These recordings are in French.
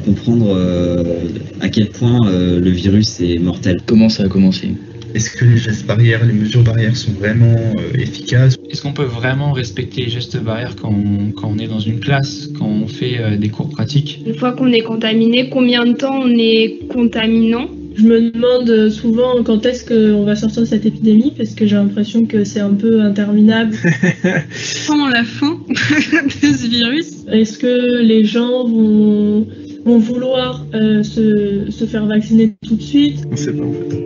comprendre à quel point le virus est mortel. Comment ça a commencé? Est-ce que les gestes barrières, les mesures barrières sont vraiment efficaces? Est-ce qu'on peut vraiment respecter les gestes barrières quand on est dans une classe, quand on fait des cours pratiques? Une fois qu'on est contaminé, combien de temps on est contaminant? Je me demande souvent quand est-ce qu'on va sortir de cette épidémie, parce que j'ai l'impression que c'est un peu interminable. Quand la fin de ce virus? Est-ce que les gens vont vouloir se faire vacciner tout de suite? On ne sait pas en fait.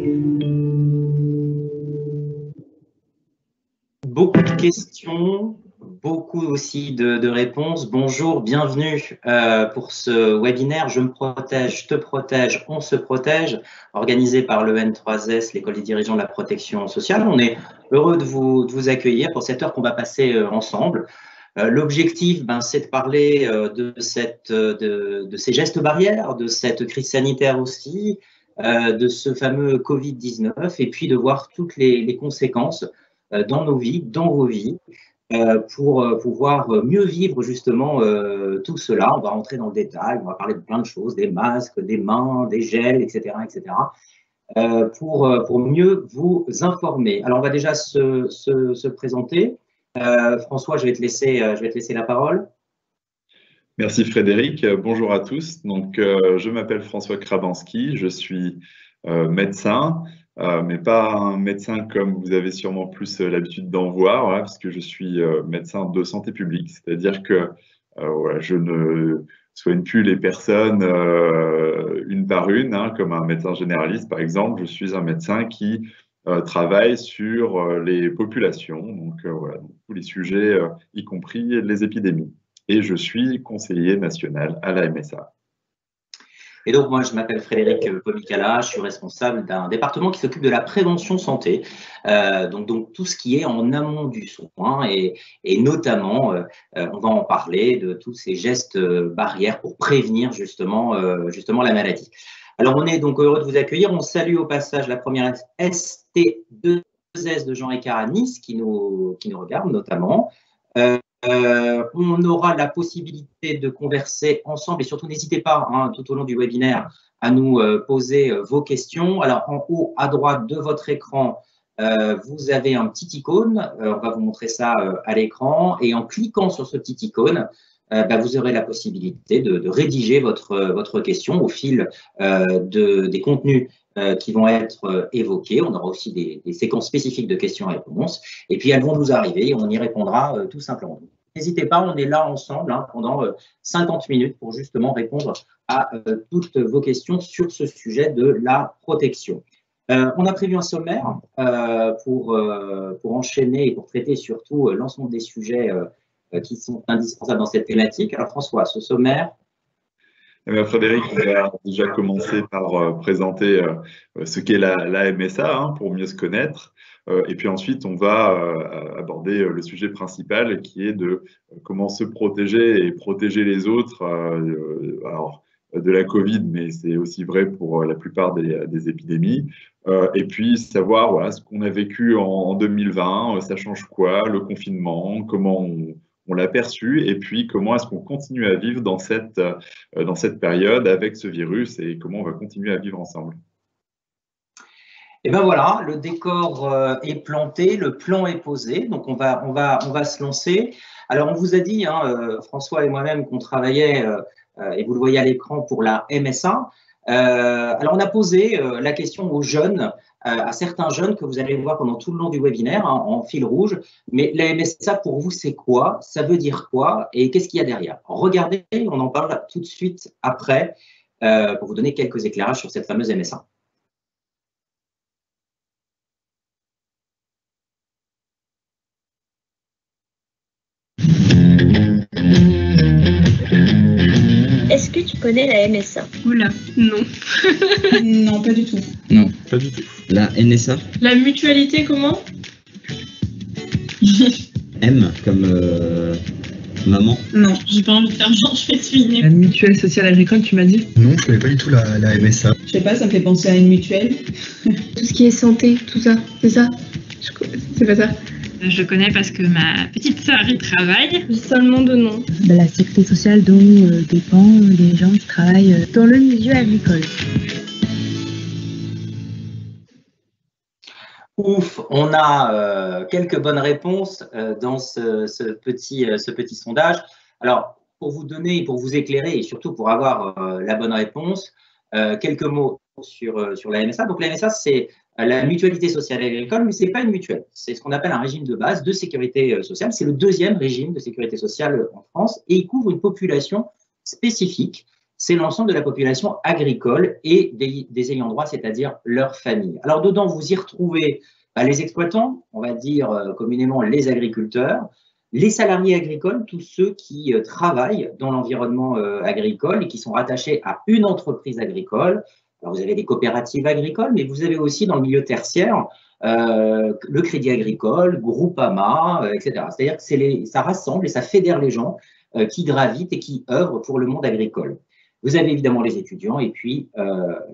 Beaucoup de questions, beaucoup aussi de réponses. Bonjour, bienvenue pour ce webinaire « Je me protège, je te protège, on se protège » organisé par l'EN3S, l'École des dirigeants de la protection sociale. On est heureux de vous accueillir pour cette heure qu'on va passer ensemble. L'objectif, c'est de parler de ces gestes barrières, de cette crise sanitaire aussi, de ce fameux Covid-19 et puis de voir toutes les conséquences dans nos vies, dans vos vies, pour pouvoir mieux vivre justement tout cela. On va rentrer dans le détail, on va parler de plein de choses, des masques, des mains, des gels, etc., pour mieux vous informer. Alors on va déjà se présenter. François, je vais te laisser la parole. Merci Frédéric. Bonjour à tous. Donc, je m'appelle François Krabanski, je suis médecin. Mais pas un médecin comme vous avez sûrement plus l'habitude d'en voir, voilà, parce que je suis médecin de santé publique, c'est-à-dire que voilà, je ne soigne plus les personnes une par une, comme un médecin généraliste par exemple. Je suis un médecin qui travaille sur les populations, donc voilà, donc, tous les sujets, y compris les épidémies. Et je suis conseiller national à la MSA. Et donc, moi, je m'appelle Frédéric Pomicala, je suis responsable d'un département qui s'occupe de la prévention santé, donc tout ce qui est en amont du soin et notamment, on va en parler de tous ces gestes barrières pour prévenir justement la maladie. Alors, on est donc heureux de vous accueillir. On salue au passage la première ST2S de Jean Ricard à Nice qui nous regarde notamment. On aura la possibilité de converser ensemble et surtout n'hésitez pas tout au long du webinaire à nous poser vos questions. Alors en haut à droite de votre écran, vous avez un petit icône, on va vous montrer ça à l'écran et en cliquant sur ce petit icône, vous aurez la possibilité de rédiger votre question au fil des contenus qui vont être évoqués. On aura aussi des séquences spécifiques de questions-réponses et puis elles vont nous arriver et on y répondra tout simplement. N'hésitez pas, on est là ensemble pendant 50 minutes pour justement répondre à toutes vos questions sur ce sujet de la protection. On a prévu un sommaire pour enchaîner et pour traiter surtout l'ensemble des sujets qui sont indispensables dans cette thématique. Alors François, ce sommaire. Frédéric, on va déjà commencer par présenter ce qu'est la MSA pour mieux se connaître. Et puis ensuite, on va aborder le sujet principal qui est de comment se protéger et protéger les autres alors, de la Covid, mais c'est aussi vrai pour la plupart des épidémies. Et puis savoir voilà, ce qu'on a vécu en 2020, ça change quoi, le confinement, comment on l'a perçu et puis comment est-ce qu'on continue à vivre dans cette période avec ce virus et comment on va continuer à vivre ensemble. Et bien voilà, le décor est planté, le plan est posé, donc on va se lancer. Alors on vous a dit, François et moi-même, qu'on travaillait, et vous le voyez à l'écran, pour la MSA. Alors on a posé la question aux jeunes, à certains jeunes que vous allez voir pendant tout le long du webinaire, en fil rouge. Mais la MSA pour vous, c'est quoi? Ça veut dire quoi? Et qu'est-ce qu'il y a derrière? Regardez, on en parle tout de suite après, pour vous donner quelques éclairages sur cette fameuse MSA. Est-ce que tu connais la MSA? Oula, non. Non, pas du tout. Non, pas du tout. La NSA? La mutualité, comment? M comme maman? Non, j'ai pas envie de faire genre, je vais deviner. La mutuelle sociale agricole, tu m'as dit? Non, je connais pas du tout la MSA. Je sais pas, ça me fait penser à une mutuelle. Tout ce qui est santé, tout ça, c'est ça? C'est pas ça? Je le connais parce que ma petite sœur y travaille. Seulement de nom. La sécurité sociale dont dépendent les gens qui travaillent dans le milieu agricole. Ouf, on a quelques bonnes réponses dans ce petit sondage. Alors, pour vous donner, pour vous éclairer et surtout pour avoir la bonne réponse, quelques mots sur la MSA. Donc, la MSA, c'est la mutualité sociale agricole, mais ce n'est pas une mutuelle. C'est ce qu'on appelle un régime de base de sécurité sociale. C'est le deuxième régime de sécurité sociale en France et il couvre une population spécifique. C'est l'ensemble de la population agricole et des ayants droit, c'est-à-dire leur famille. Alors, dedans, vous y retrouvez les exploitants, on va dire communément les agriculteurs, les salariés agricoles, tous ceux qui travaillent dans l'environnement agricole et qui sont rattachés à une entreprise agricole. Alors, vous avez des coopératives agricoles, mais vous avez aussi dans le milieu tertiaire le crédit agricole, Groupama, etc. C'est-à-dire que ça rassemble et ça fédère les gens qui gravitent et qui œuvrent pour le monde agricole. Vous avez évidemment les étudiants et puis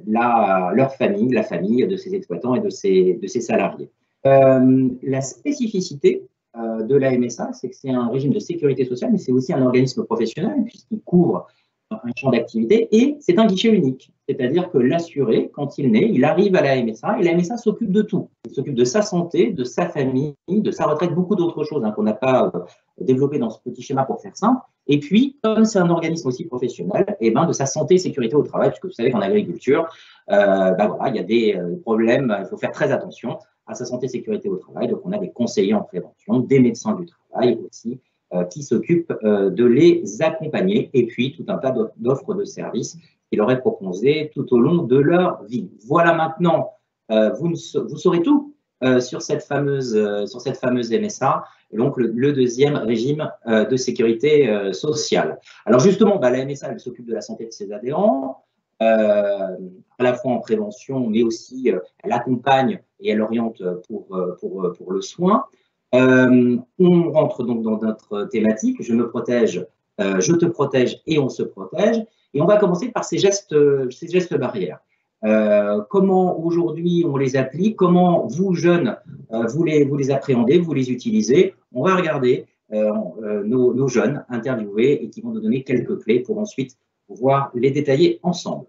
leur famille, la famille de ces exploitants et de ces salariés. La spécificité de la MSA, c'est que c'est un régime de sécurité sociale, mais c'est aussi un organisme professionnel puisqu'il couvre un champ d'activité et c'est un guichet unique. C'est-à-dire que l'assuré, quand il naît, il arrive à la MSA et la MSA s'occupe de tout. Il s'occupe de sa santé, de sa famille, de sa retraite, beaucoup d'autres choses qu'on n'a pas développées dans ce petit schéma pour faire simple. Et puis, comme c'est un organisme aussi professionnel, de sa santé et sécurité au travail, puisque vous savez qu'en agriculture, il y a des problèmes, il faut faire très attention à sa santé et sécurité au travail. Donc, on a des conseillers en prévention, des médecins du travail aussi, qui s'occupent de les accompagner, et puis tout un tas d'offres de services qui leur est proposé tout au long de leur vie. Voilà maintenant, vous saurez tout sur cette fameuse MSA, donc le deuxième régime de sécurité sociale. Alors justement, la MSA, elle s'occupe de la santé de ses adhérents, à la fois en prévention, mais aussi elle accompagne et elle oriente pour le soin. On rentre donc dans notre thématique, je me protège, je te protège et on se protège. Et on va commencer par ces gestes barrières. Comment aujourd'hui on les applique, comment vous, jeunes, vous les appréhendez, vous les utilisez. On va regarder nos jeunes interviewés et qui vont nous donner quelques clés pour ensuite pouvoir les détailler ensemble.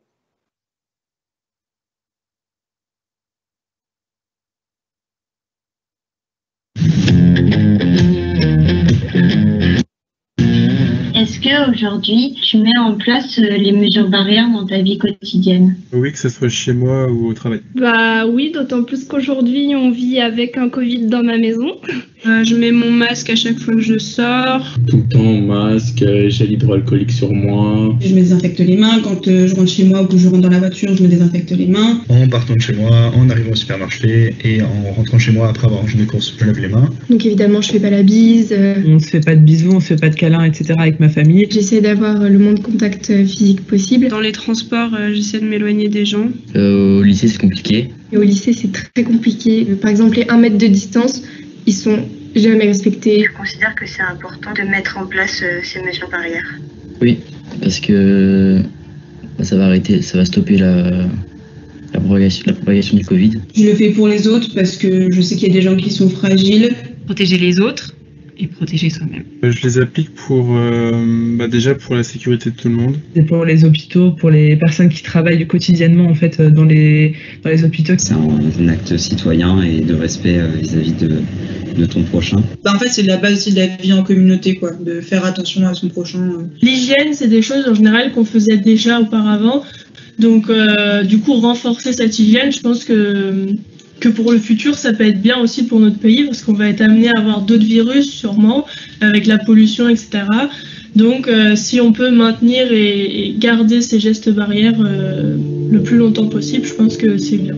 Est-ce qu'aujourd'hui, tu mets en place les mesures barrières dans ta vie quotidienne? Oui, que ce soit chez moi ou au travail. Bah oui, d'autant plus qu'aujourd'hui, on vit avec un Covid dans ma maison. Je mets mon masque à chaque fois que je sors. Tout le temps, masque, gel hydroalcoolique sur moi. Je me désinfecte les mains quand je rentre chez moi ou que je rentre dans la voiture, je me désinfecte les mains. En partant de chez moi, en arrivant au supermarché et en rentrant chez moi après avoir rangé mes courses, je lave les mains. Donc évidemment, je fais pas la bise. On ne se fait pas de bisous, on se fait pas de câlins, etc. avec ma famille. J'essaie d'avoir le moins de contact physique possible. Dans les transports, j'essaie de m'éloigner des gens. Au lycée, c'est compliqué. Et au lycée, c'est très compliqué. Par exemple, les 1 mètre de distance, ils sont jamais respectés. Je considère que c'est important de mettre en place ces mesures barrières. Oui, parce que ça va stopper la propagation du Covid. Je le fais pour les autres parce que je sais qu'il y a des gens qui sont fragiles. Protéger les autres et protéger soi-même. Je les applique déjà pour la sécurité de tout le monde. C'est pour les hôpitaux, pour les personnes qui travaillent quotidiennement en fait dans les hôpitaux. C'est un acte citoyen et de respect vis-à-vis de ton prochain. En fait, c'est la base aussi de la vie en communauté, quoi, de faire attention à son prochain. L'hygiène, c'est des choses en général qu'on faisait déjà auparavant. Donc, du coup, renforcer cette hygiène, je pense que pour le futur, ça peut être bien aussi pour notre pays, parce qu'on va être amené à avoir d'autres virus, sûrement, avec la pollution, etc. Donc, si on peut maintenir et garder ces gestes barrières le plus longtemps possible, je pense que c'est bien.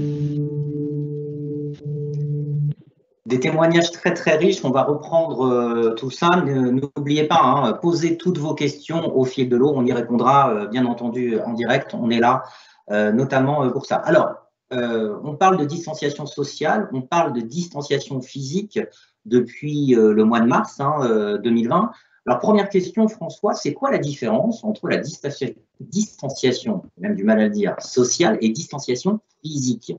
Des témoignages très très riches, on va reprendre tout ça. N'oubliez pas, posez toutes vos questions au fil de l'eau, on y répondra bien entendu en direct, on est là notamment pour ça. Alors, on parle de distanciation sociale, on parle de distanciation physique depuis le mois de mars 2020. Alors, première question, François, c'est quoi la différence entre la distanciation, même du mal à le dire, sociale et distanciation physique?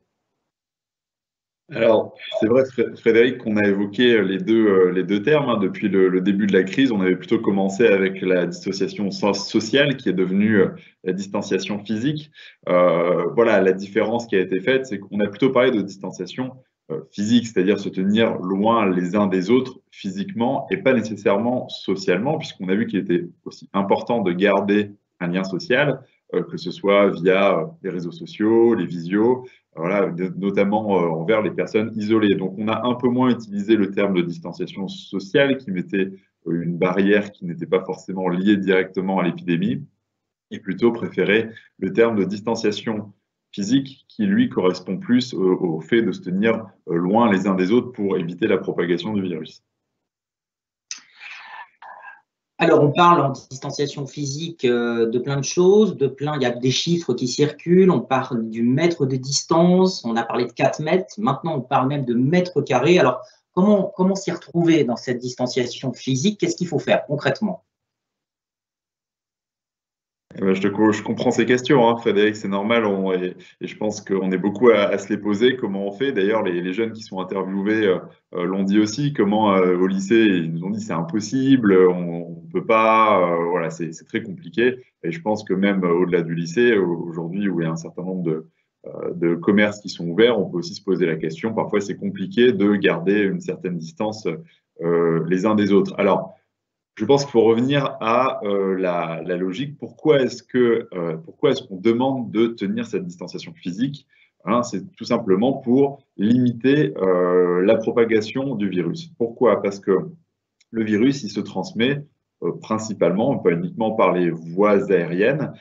Alors, c'est vrai, Frédéric, qu'on a évoqué les deux termes hein, depuis le début de la crise. On avait plutôt commencé avec la distanciation sociale qui est devenue la distanciation physique. Voilà, la différence qui a été faite, c'est qu'on a plutôt parlé de distanciation physique, c'est-à-dire se tenir loin les uns des autres physiquement et pas nécessairement socialement, puisqu'on a vu qu'il était aussi important de garder un lien social, que ce soit via les réseaux sociaux, les visios, voilà, notamment envers les personnes isolées. Donc on a un peu moins utilisé le terme de distanciation sociale qui mettait une barrière qui n'était pas forcément liée directement à l'épidémie et plutôt préféré le terme de distanciation physique qui lui correspond plus au fait de se tenir loin les uns des autres pour éviter la propagation du virus. Alors, on parle en distanciation physique de plein de choses, il y a des chiffres qui circulent, on parle du mètre de distance, on a parlé de 4 mètres, maintenant on parle même de mètres carrés. Alors, comment s'y retrouver dans cette distanciation physique? Qu'est-ce qu'il faut faire concrètement? Je comprends ces questions, hein, Frédéric, c'est normal, et je pense qu'on est beaucoup à se les poser. Comment on fait? D'ailleurs, les jeunes qui sont interviewés l'ont dit aussi, comment au lycée, ils nous ont dit c'est impossible, on ne peut pas, voilà, c'est très compliqué. Et je pense que même au-delà du lycée, aujourd'hui où il y a un certain nombre de commerces qui sont ouverts, on peut aussi se poser la question, parfois c'est compliqué de garder une certaine distance les uns des autres. Alors, je pense qu'il faut revenir à la logique. Pourquoi est-ce qu'on demande de tenir cette distanciation physique? Hein, c'est tout simplement pour limiter la propagation du virus. Pourquoi? Parce que le virus, il se transmet principalement, pas uniquement par les voies aériennes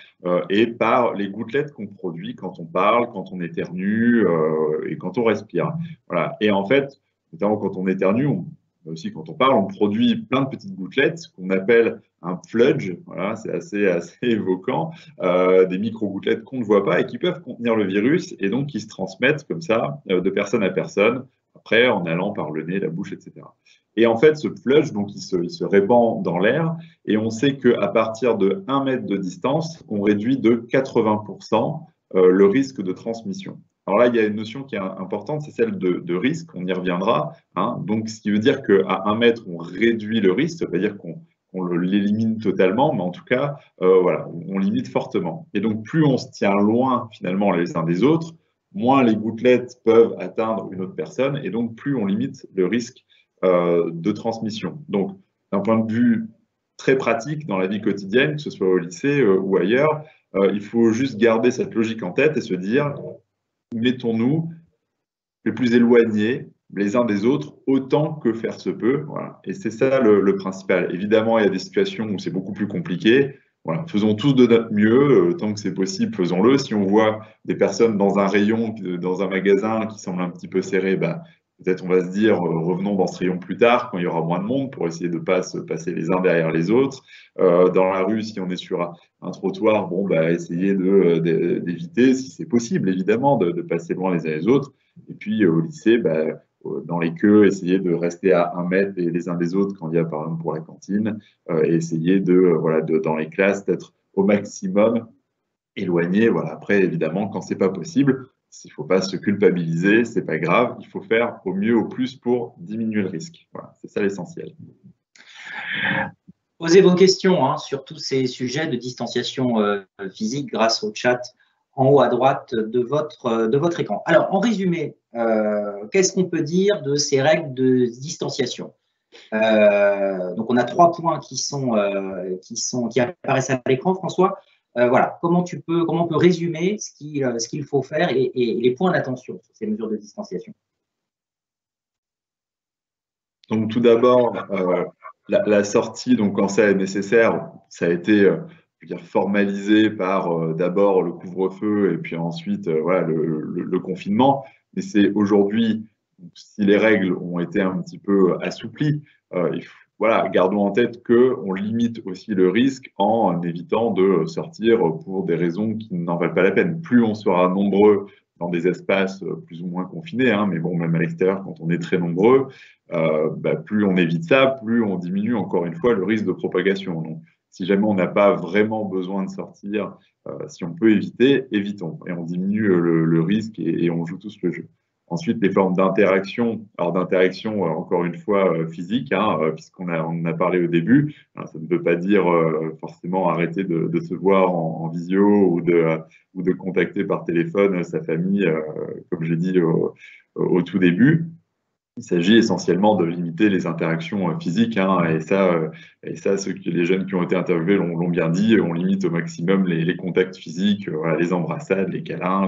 et par les gouttelettes qu'on produit quand on parle, quand on éternue et quand on respire. Voilà. Et en fait, notamment quand on éternue, aussi quand on parle, on produit plein de petites gouttelettes qu'on appelle un fludge, voilà, c'est assez évoquant, des micro-gouttelettes qu'on ne voit pas et qui peuvent contenir le virus et donc qui se transmettent comme ça de personne à personne, après en allant par le nez, la bouche, etc. Et en fait, ce fludge, donc, il se répand dans l'air et on sait qu'à partir de 1 mètre de distance, on réduit de 80% le risque de transmission. Alors là, il y a une notion qui est importante, c'est celle de risque, on y reviendra. Hein. Donc, ce qui veut dire qu'à 1 mètre, on réduit le risque, ça veut dire qu'on l'élimine totalement, mais en tout cas, voilà, on limite fortement. Et donc, plus on se tient loin, finalement, les uns des autres, moins les gouttelettes peuvent atteindre une autre personne, et donc plus on limite le risque de transmission. Donc, d'un point de vue très pratique dans la vie quotidienne, que ce soit au lycée ou ailleurs, il faut juste garder cette logique en tête et se dire, mettons-nous les plus éloignés les uns des autres autant que faire se peut. Voilà. Et c'est ça le principal. Évidemment, il y a des situations où c'est beaucoup plus compliqué. Voilà. Faisons tous de notre mieux, tant que c'est possible, faisons-le. Si on voit des personnes dans un rayon, dans un magasin qui semble un petit peu serré, bah, peut-être on va se dire, revenons dans ce rayon plus tard, quand il y aura moins de monde, pour essayer de ne pas se passer les uns derrière les autres. Dans la rue, si on est sur un trottoir, bon, bah, essayez d'éviter, si c'est possible, évidemment, de passer loin les uns les autres. Et puis, au lycée, bah, dans les queues, essayez de rester à 1 mètre les uns des autres quand il y a, par exemple, pour la cantine, et essayez dans les classes, d'être au maximum éloigné. Voilà. Après, évidemment, quand c'est pas possible, il ne faut pas se culpabiliser, c'est pas grave, il faut faire au mieux, au plus pour diminuer le risque. Voilà, c'est ça l'essentiel. Posez vos questions hein, sur tous ces sujets de distanciation physique grâce au chat en haut à droite de votre écran. Alors, en résumé, qu'est-ce qu'on peut dire de ces règles de distanciation? Donc, on a 3 points qui apparaissent à l'écran, François. Voilà, comment on peut résumer ce qu'il faut faire et les points d'attention sur ces mesures de distanciation? Donc tout d'abord, la sortie, donc quand ça est nécessaire, ça a été je veux dire, formalisé par d'abord le couvre-feu et puis ensuite voilà, le confinement. Mais c'est aujourd'hui, si les règles ont été un petit peu assouplies, voilà, gardons en tête qu'on limite aussi le risque en évitant de sortir pour des raisons qui n'en valent pas la peine. Plus on sera nombreux dans des espaces plus ou moins confinés, hein, mais bon, même à l'extérieur, quand on est très nombreux, bah, plus on évite ça, plus on diminue encore une fois le risque de propagation. Donc, si jamais on n'a pas vraiment besoin de sortir, si on peut éviter, évitons. Et on diminue le risque et on joue tous le jeu. Ensuite, les formes d'interaction, alors d'interaction, encore une fois, physique, hein, puisqu'on en a parlé au début. Alors, ça ne veut pas dire forcément arrêter de se voir en visio ou de contacter par téléphone sa famille, comme j'ai dit au tout début. Il s'agit essentiellement de limiter les interactions physiques, hein, et ça, les jeunes qui ont été interviewés l'ont bien dit, on limite au maximum les contacts physiques, voilà, les embrassades, les câlins,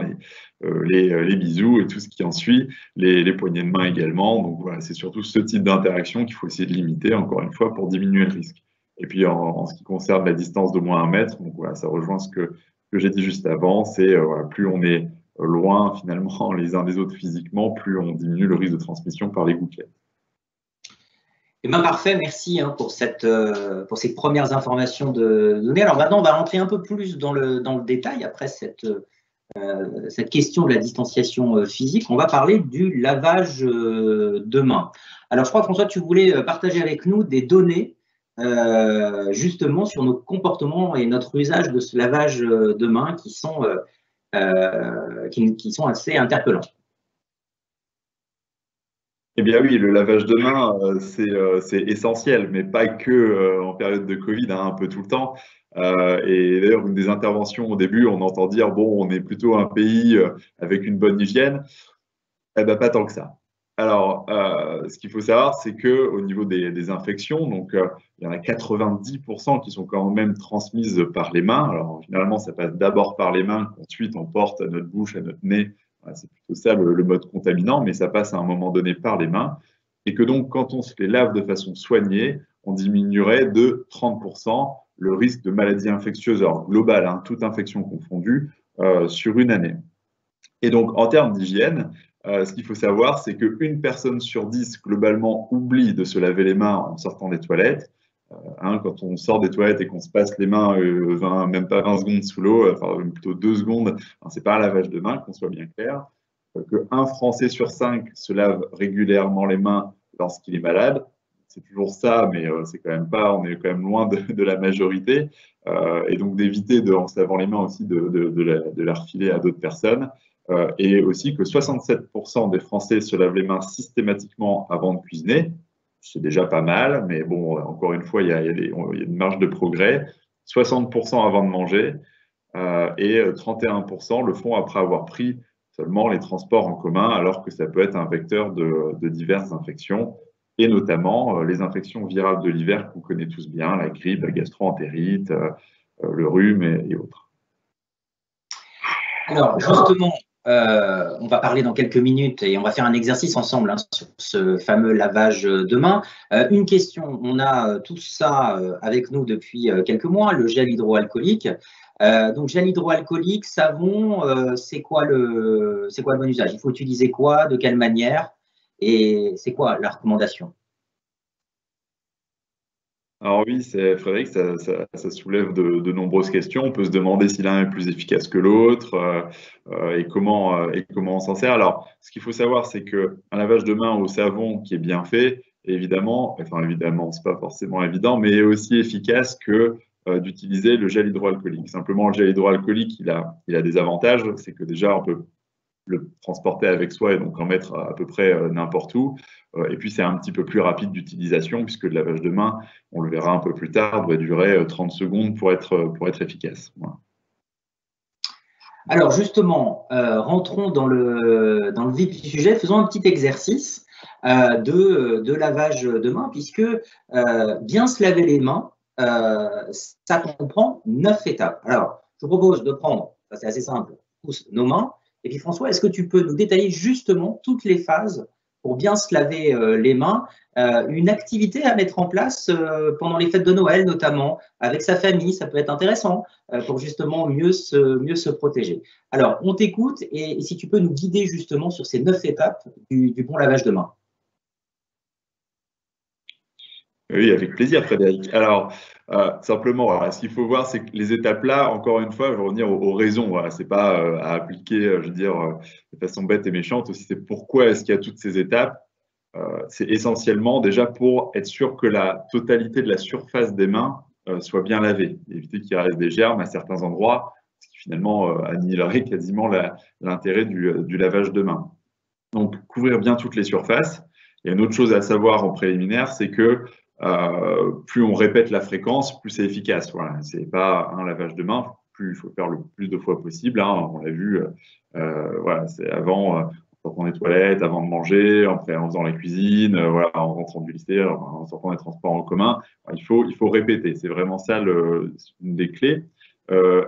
les bisous et tout ce qui en suit, les poignées de main également. Donc voilà, c'est surtout ce type d'interaction qu'il faut essayer de limiter, encore une fois, pour diminuer le risque. Et puis en ce qui concerne la distance d'au moins 1 mètre, donc voilà, ça rejoint ce que j'ai dit juste avant, c'est voilà, plus on est loin finalement les uns des autres physiquement, plus on diminue le risque de transmission par les gouttelettes. Eh bien, parfait, merci hein, pour ces premières informations de données. Alors maintenant, on va rentrer un peu plus dans le détail après cette question de la distanciation physique. On va parler du lavage de mains. Alors je crois, François, tu voulais partager avec nous des données justement sur nos comportements et notre usage de ce lavage de mains qui sont assez interpellants. Eh bien oui, le lavage de mains, c'est essentiel, mais pas que en période de Covid, hein, un peu tout le temps. Et d'ailleurs, une des interventions au début, on entend dire, bon, on est plutôt un pays avec une bonne hygiène. Eh bien, pas tant que ça. Alors, ce qu'il faut savoir, c'est qu'au niveau des infections, donc il y en a 90% qui sont quand même transmises par les mains. Alors, finalement, ça passe d'abord par les mains, qu'ensuite on porte à notre bouche, à notre nez. Voilà, c'est plutôt ça le mode contaminant, mais ça passe à un moment donné par les mains. Et que donc, quand on se les lave de façon soignée, on diminuerait de 30% le risque de maladies infectieuses, alors globales, hein, toute infection confondue, sur une année. Et donc, en termes d'hygiène, ce qu'il faut savoir, c'est qu'une personne sur 10, globalement, oublie de se laver les mains en sortant des toilettes. Hein, quand on sort des toilettes et qu'on se passe les mains même pas 20 secondes sous l'eau, enfin plutôt 2 secondes, ce n'est pas un lavage de mains, qu'on soit bien clair. Qu'un Français sur 5 se lave régulièrement les mains lorsqu'il est malade. C'est toujours ça, mais c'est quand même pas, on est quand même loin de la majorité. Et donc d'éviter, en se lavant les mains aussi, de la refiler à d'autres personnes. Et aussi que 67% des Français se lavent les mains systématiquement avant de cuisiner. C'est déjà pas mal, mais bon, encore une fois, il y a une marge de progrès. 60% avant de manger et 31% le font après avoir pris seulement les transports en commun, alors que ça peut être un vecteur de diverses infections, et notamment les infections virales de l'hiver qu'on connaît tous bien, la grippe, la gastro-entérite, le rhume et autres. Alors, justement, on va parler dans quelques minutes et on va faire un exercice ensemble hein, sur ce fameux lavage de mains. Une question, on a tout ça avec nous depuis quelques mois, le gel hydroalcoolique. Donc, gel hydroalcoolique, savon, c'est quoi le bon usage? Il faut utiliser quoi? De quelle manière? Et c'est quoi la recommandation? Alors oui, Frédéric, ça soulève de nombreuses questions. On peut se demander si l'un est plus efficace que l'autre et comment on s'en sert. Alors, ce qu'il faut savoir, c'est qu'un lavage de mains au savon qui est bien fait, évidemment, c'est pas forcément évident, mais est aussi efficace que d'utiliser le gel hydroalcoolique. Simplement, le gel hydroalcoolique, il a des avantages. C'est que déjà, on peut le transporter avec soi et donc en mettre à peu près n'importe où. Et puis, c'est un petit peu plus rapide d'utilisation puisque le lavage de mains, on le verra un peu plus tard, doit durer 30 secondes pour être efficace. Voilà. Alors, justement, rentrons dans le vif du sujet. Faisons un petit exercice de lavage de mains puisque bien se laver les mains, ça comprend 9 étapes. Alors, je vous propose de prendre, ça c'est assez simple, tous nos mains. Et puis François, est-ce que tu peux nous détailler justement toutes les phases pour bien se laver les mains, une activité à mettre en place pendant les fêtes de Noël notamment, avec sa famille, ça peut être intéressant pour justement mieux se protéger. Alors, on t'écoute et si tu peux nous guider justement sur ces 9 étapes du bon lavage de mains. Oui, avec plaisir, Frédéric. Alors, simplement, voilà, ce qu'il faut voir, c'est que les étapes-là, encore une fois, je vais revenir aux raisons. Voilà, ce n'est pas à appliquer, je veux dire, de façon bête et méchante. Aussi, c'est pourquoi est-ce qu'il y a toutes ces étapes. C'est essentiellement déjà pour être sûr que la totalité de la surface des mains soit bien lavée. Éviter qu'il reste des germes à certains endroits, ce qui finalement annihilerait quasiment l'intérêt du lavage de mains. Donc, couvrir bien toutes les surfaces. Il y a une autre chose à savoir en préliminaire, c'est que plus on répète la fréquence, plus c'est efficace. Voilà, c'est pas un lavage de main, plus il faut faire le plus de fois possible. Hein. On l'a vu, voilà, c'est avant, quand on est toilettes, avant de manger, après en faisant la cuisine, voilà, en rentrant du lycée, en sortant des transports en commun. Il faut répéter. C'est vraiment ça une des clés.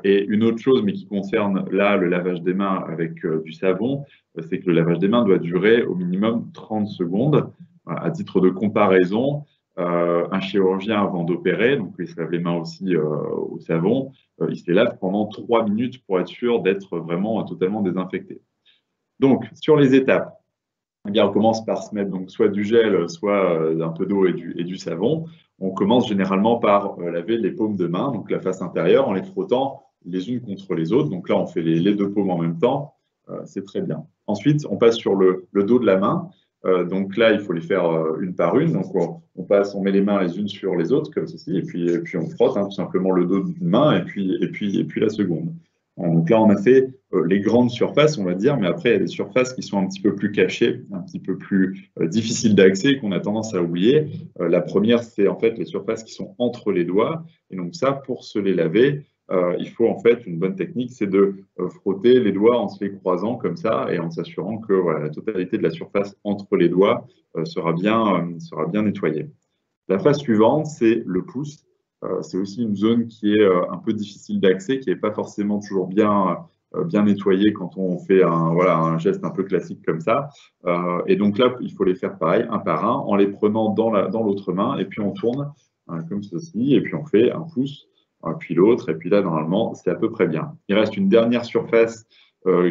Et une autre chose, mais qui concerne là le lavage des mains avec du savon, c'est que le lavage des mains doit durer au minimum 30 secondes. À titre de comparaison, un chirurgien avant d'opérer, donc il se lave les mains aussi au savon, il se les lave pendant 3 minutes pour être sûr d'être vraiment totalement désinfecté. Donc, sur les étapes, eh bien, on commence par se mettre donc, soit du gel, soit un peu d'eau et du savon. On commence généralement par laver les paumes de main, donc la face intérieure, en les frottant les unes contre les autres. Donc là, on fait les 2 paumes en même temps. C'est très bien. Ensuite, on passe sur le dos de la main. Donc là, il faut les faire une par une. Donc on met les mains les unes sur les autres, comme ceci, et puis on frotte tout simplement le dos d'une main et puis la seconde. Donc là, on a fait les grandes surfaces, on va dire, mais après, il y a des surfaces qui sont un petit peu plus cachées, un petit peu plus difficiles d'accès, qu'on a tendance à oublier. La première, c'est en fait les surfaces qui sont entre les doigts. Et donc ça, pour se les laver, il faut en fait, une bonne technique, c'est de frotter les doigts en se les croisant comme ça et en s'assurant que voilà, la totalité de la surface entre les doigts sera bien nettoyée. La phase suivante, c'est le pouce. C'est aussi une zone qui est un peu difficile d'accès, qui n'est pas forcément toujours bien nettoyée quand on fait un geste un peu classique comme ça. Et donc là, il faut les faire pareil, un par un, en les prenant dans l'autre main, et puis on tourne comme ceci, et puis on fait un pouce, puis l'autre, et puis là, normalement, c'est à peu près bien. Il reste une dernière surface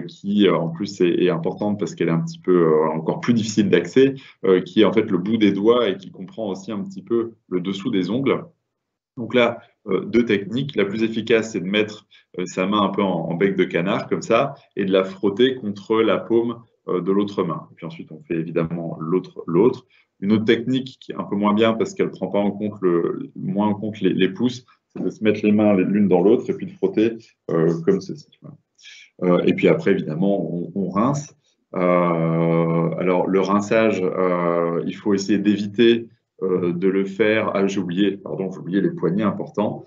qui, en plus, est importante parce qu'elle est un petit peu encore plus difficile d'accès, qui est en fait le bout des doigts et qui comprend aussi un petit peu le dessous des ongles. Donc là, 2 techniques. La plus efficace, c'est de mettre sa main un peu en bec de canard, comme ça, et de la frotter contre la paume de l'autre main. Et puis ensuite, on fait évidemment l'autre. Une autre technique qui est un peu moins bien parce qu'elle ne prend pas moins en compte les pouces, c'est de se mettre les mains l'une dans l'autre et puis de frotter comme ceci. Voilà. Et puis après, évidemment, on rince. Alors, le rinçage, il faut essayer d'éviter de le faire. Ah, j'ai oublié les poignets importants.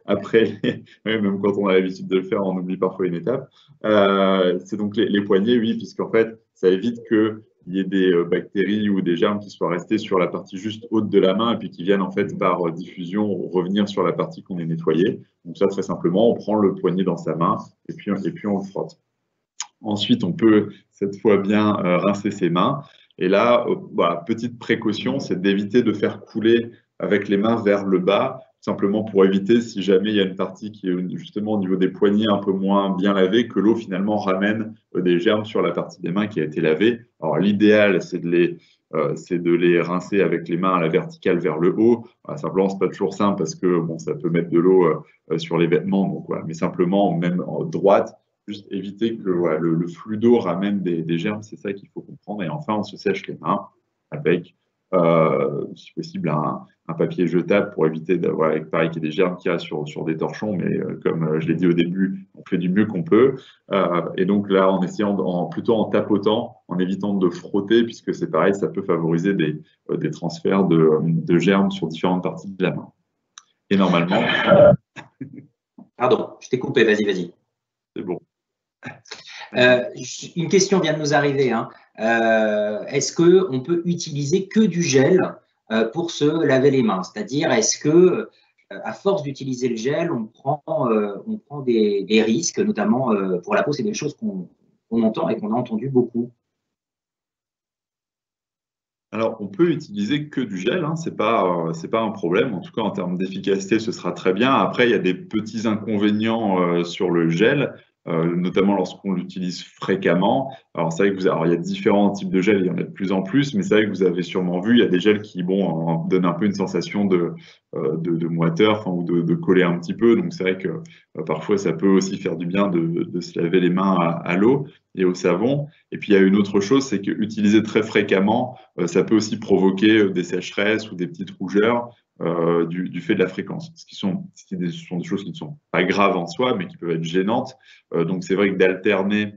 Après, même quand on a l'habitude de le faire, on oublie parfois une étape. C'est donc les poignets, oui, puisqu'en fait, ça évite qu'il y ait des bactéries ou des germes qui soient restés sur la partie juste haute de la main et puis qui viennent en fait par diffusion revenir sur la partie qu'on a nettoyée. Donc ça, très simplement, on prend le poignet dans sa main et puis on le frotte. Ensuite, on peut cette fois bien rincer ses mains. Et là, petite précaution, c'est d'éviter de faire couler avec les mains vers le bas, simplement pour éviter, si jamais il y a une partie qui est justement au niveau des poignets un peu moins bien lavée, que l'eau finalement ramène des germes sur la partie des mains qui a été lavée. Alors l'idéal, c'est de les rincer avec les mains à la verticale vers le haut. Simplement, c'est pas toujours simple parce que bon, ça peut mettre de l'eau sur les vêtements, donc, voilà. Mais simplement, même en droite, juste éviter que le flux d'eau ramène des germes, c'est ça qu'il faut comprendre. Et enfin, on se sèche les mains avec, si possible, un papier jetable pour éviter pareil, qu'il y ait des germes qui restent sur des torchons. Mais comme je l'ai dit au début, on fait du mieux qu'on peut. Et donc là, en essayant, plutôt en tapotant, en évitant de frotter, puisque c'est pareil, ça peut favoriser des transferts de germes sur différentes parties de la main. Et normalement... Pardon, je t'ai coupé, vas-y. C'est bon. Une question vient de nous arriver. Hein. Est-ce qu'on peut utiliser que du gel pour se laver les mains? C'est-à-dire, est-ce que, à force d'utiliser le gel, on prend des risques, notamment pour la peau? C'est des choses qu'on entend et qu'on a entendu beaucoup. Alors, on peut utiliser que du gel, hein, c'est pas un problème. En tout cas, en termes d'efficacité, ce sera très bien. Après, il y a des petits inconvénients sur le gel. Notamment lorsqu'on l'utilise fréquemment. Alors c'est vrai que il y a différents types de gels, il y en a de plus en plus, mais c'est vrai que vous avez sûrement vu, il y a des gels qui donnent un peu une sensation de moiteur, ou de coller un petit peu. Donc c'est vrai que parfois ça peut aussi faire du bien de se laver les mains à l'eau et au savon. Et puis il y a une autre chose, c'est qu'utiliser très fréquemment, ça peut aussi provoquer des sécheresses ou des petites rougeurs. Du fait de la fréquence, ce sont des choses qui ne sont pas graves en soi, mais qui peuvent être gênantes. Donc c'est vrai que d'alterner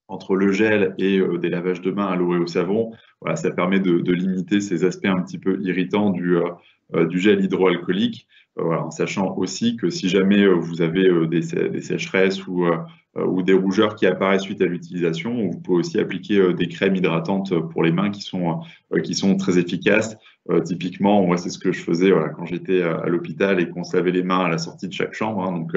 entre le gel et des lavages de mains à l'eau et au savon, voilà, ça permet de limiter ces aspects un petit peu irritants du gel hydroalcoolique, voilà, en sachant aussi que si jamais vous avez des sécheresses ou des rougeurs qui apparaissent suite à l'utilisation, vous pouvez aussi appliquer des crèmes hydratantes pour les mains qui sont très efficaces. Typiquement, moi, c'est ce que je faisais voilà, quand j'étais à l'hôpital et qu'on se lavait les mains à la sortie de chaque chambre. Hein. Donc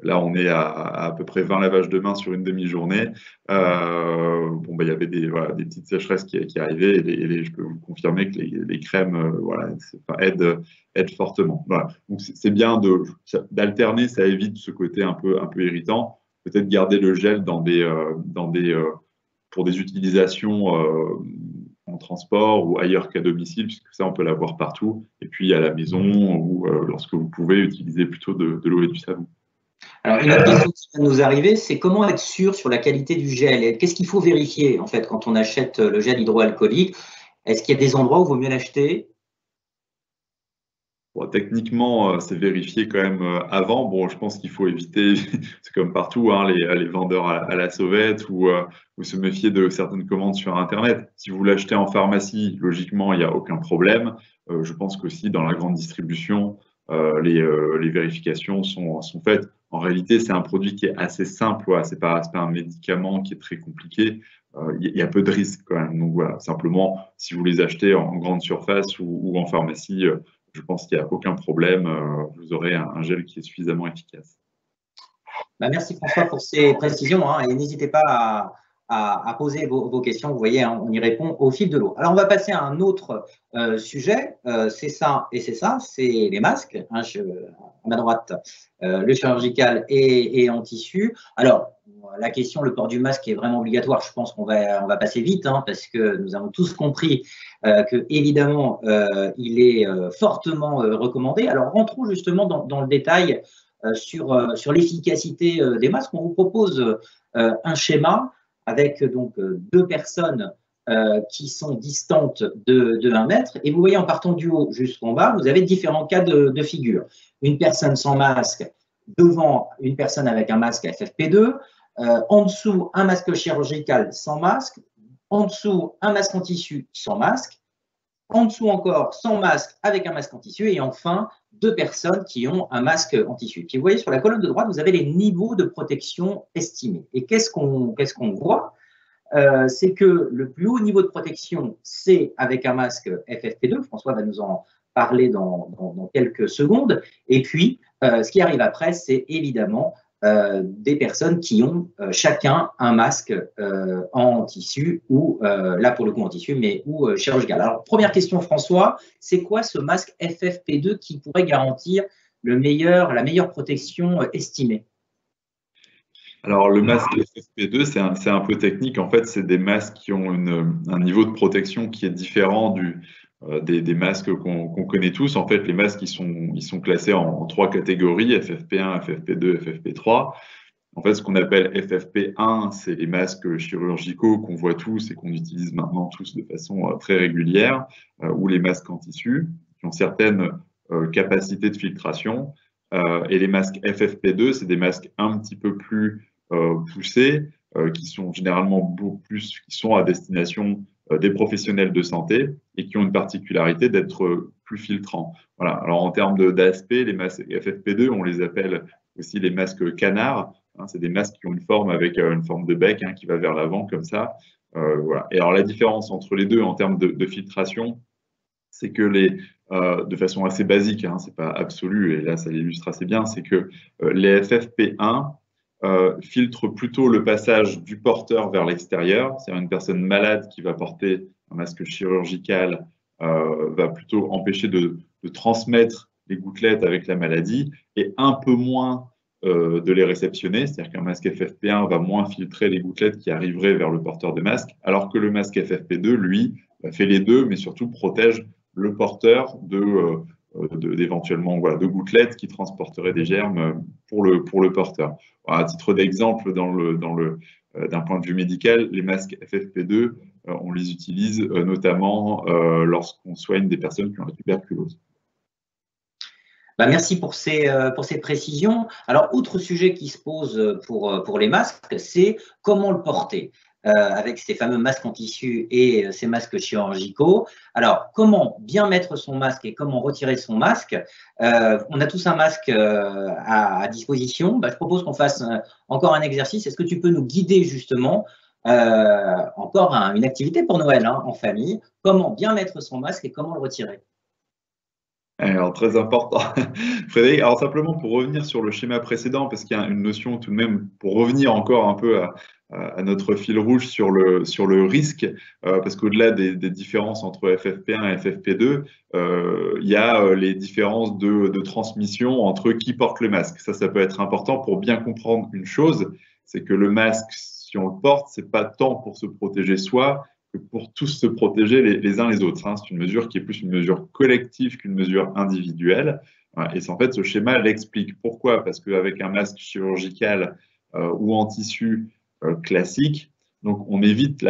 là, on est à peu près 20 lavages de mains sur une demi-journée. Bon, il y avait des petites sécheresses qui arrivaient et je peux vous confirmer que les crèmes voilà, aident fortement. Voilà. Donc c'est bien d'alterner, ça évite ce côté un peu irritant. Peut-être garder le gel pour des utilisations en transport ou ailleurs qu'à domicile, puisque ça, on peut l'avoir partout. Et puis à la maison ou lorsque vous pouvez utiliser plutôt de l'eau et du savon. Alors, une autre question qui vient de nous arriver, c'est comment être sûr sur la qualité du gel? Qu'est-ce qu'il faut vérifier, en fait, quand on achète le gel hydroalcoolique? Est-ce qu'il y a des endroits où il vaut mieux l'acheter? Bon, techniquement, c'est vérifié quand même avant. Bon, je pense qu'il faut éviter, c'est comme partout, hein, les vendeurs à la sauvette ou se méfier de certaines commandes sur Internet. Si vous l'achetez en pharmacie, logiquement, il n'y a aucun problème. Je pense qu'aussi dans la grande distribution, les vérifications sont faites. En réalité, c'est un produit qui est assez simple. Voilà, c'est pas un médicament qui est très compliqué. Il y a peu de risques quand même. Donc voilà, simplement, si vous les achetez en grande surface ou en pharmacie, je pense qu'il n'y a aucun problème. Vous aurez un gel qui est suffisamment efficace. Merci François pour ces précisions. Hein, et n'hésitez pas à poser vos questions. Vous voyez, hein, on y répond au fil de l'eau. Alors, on va passer à un autre sujet. C'est ça et c'est ça, c'est les masques. Hein, à ma droite, le chirurgical et en tissu. Alors, la question, le port du masque est vraiment obligatoire. Je pense qu'on va passer vite hein, parce que nous avons tous compris que, évidemment, il est fortement recommandé. Alors, rentrons justement dans le détail sur l'efficacité des masques. On vous propose un schéma avec donc deux personnes qui sont distantes de 1 mètre. Et vous voyez, en partant du haut jusqu'en bas, vous avez différents cas de figure. Une personne sans masque devant une personne avec un masque FFP2. En dessous, un masque chirurgical sans masque. En dessous, un masque en tissu sans masque. En dessous encore, sans masque avec un masque en tissu. Et enfin, 2 personnes qui ont un masque en tissu. Puis vous voyez sur la colonne de droite, vous avez les niveaux de protection estimés. Et qu'est-ce qu'on voit c'est que le plus haut niveau de protection, c'est avec un masque FFP2. François va nous en parler dans quelques secondes. Et puis, ce qui arrive après, c'est évidemment des personnes qui ont chacun un masque en tissu ou, là pour le coup en tissu, mais ou chirurgical. Alors, première question François, c'est quoi ce masque FFP2 qui pourrait garantir la meilleure protection estimée? Alors, le masque FFP2, c'est un peu technique. En fait, c'est des masques qui ont un niveau de protection qui est différent des masques qu'on connaît tous. En fait, les masques, ils sont classés en 3 catégories, FFP1, FFP2, FFP3. En fait, ce qu'on appelle FFP1, c'est les masques chirurgicaux qu'on voit tous et qu'on utilise maintenant tous de façon très régulière, ou les masques en tissu, qui ont certaines capacités de filtration. Et les masques FFP2, c'est des masques un petit peu plus poussés, qui sont généralement beaucoup plus, qui sont à destination des professionnels de santé et qui ont une particularité d'être plus filtrants. Voilà. Alors en termes d'aspect, les masques FFP2, on les appelle aussi les masques canards. Hein, c'est des masques qui ont une forme avec une forme de bec qui va vers l'avant comme ça. Voilà. Et alors la différence entre les deux en termes de filtration, c'est que de façon assez basique, c'est pas absolu, et là ça l'illustre assez bien, c'est que les FFP1 filtrent plutôt le passage du porteur vers l'extérieur. C'est-à-dire une personne malade qui va porter un masque chirurgical va plutôt empêcher de transmettre les gouttelettes avec la maladie et un peu moins de les réceptionner. C'est-à-dire qu'un masque FFP1 va moins filtrer les gouttelettes qui arriveraient vers le porteur de masque, alors que le masque FFP2, lui, fait les deux, mais surtout protège le porteur d'éventuellement de gouttelettes qui transporteraient des germes pour le porteur. Alors, à titre d'exemple, d'un point de vue médical, les masques FFP2, on les utilise notamment lorsqu'on soigne des personnes qui ont la tuberculose. Merci pour ces précisions. Alors, autre sujet qui se pose pour les masques, c'est comment le porter. avec ces fameux masques en tissu et ces masques chirurgicaux. Alors, comment bien mettre son masque et comment retirer son masque? On a tous un masque à disposition. Je propose qu'on fasse encore un exercice. Est-ce que tu peux nous guider justement encore une activité pour Noël en famille? Comment bien mettre son masque et comment le retirer? Alors, très important. Frédéric, alors simplement pour revenir sur le schéma précédent, parce qu'il y a une notion tout de même, pour revenir encore un peu à notre fil rouge sur le risque, parce qu'au-delà des différences entre FFP1 et FFP2, il y a les différences de transmission entre qui porte le masque. Ça peut être important pour bien comprendre une chose, c'est que le masque, si on le porte, c'est pas tant pour se protéger soi, pour tous se protéger les uns les autres. C'est une mesure qui est plus une mesure collective qu'une mesure individuelle. Et en fait, ce schéma l'explique. Pourquoi? Parce qu'avec un masque chirurgical ou en tissu classique, donc on évite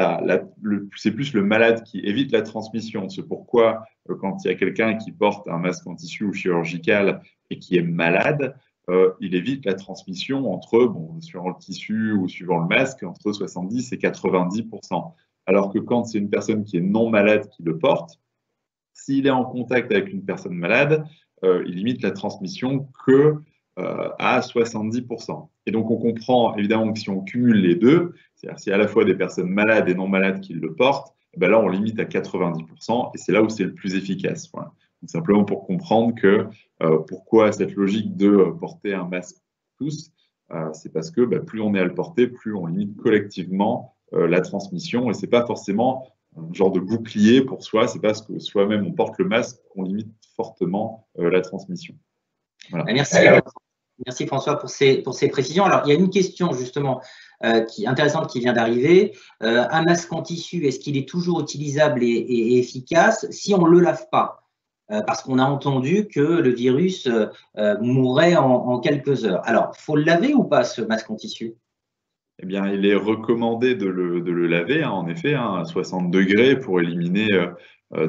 c'est plus le malade qui évite la transmission. C'est pourquoi quand il y a quelqu'un qui porte un masque en tissu ou chirurgical et qui est malade, il évite la transmission suivant le tissu ou suivant le masque, entre 70 et 90%. Alors que quand c'est une personne qui est non malade qui le porte, s'il est en contact avec une personne malade, il limite la transmission que à 70%. Et donc on comprend évidemment que si on cumule les deux, c'est-à-dire s'il y a à la fois des personnes malades et non malades qui le portent, là on limite à 90% et c'est là où c'est le plus efficace. Voilà. Donc, simplement pour comprendre que pourquoi cette logique de porter un masque tous, c'est parce que plus on est à le porter, plus on limite collectivement la transmission, et c'est pas forcément un genre de bouclier pour soi, c'est parce que soi-même on porte le masque qu'on limite fortement la transmission. Voilà. Merci François pour ces précisions. Alors il y a une question justement intéressante qui vient d'arriver. Un masque en tissu, est-ce qu'il est toujours utilisable et efficace si on ne le lave pas? Parce qu'on a entendu que le virus mourrait en quelques heures. Alors, faut le laver ou pas ce masque en tissu? Eh bien, il est recommandé de le laver, en effet, à 60 degrés pour éliminer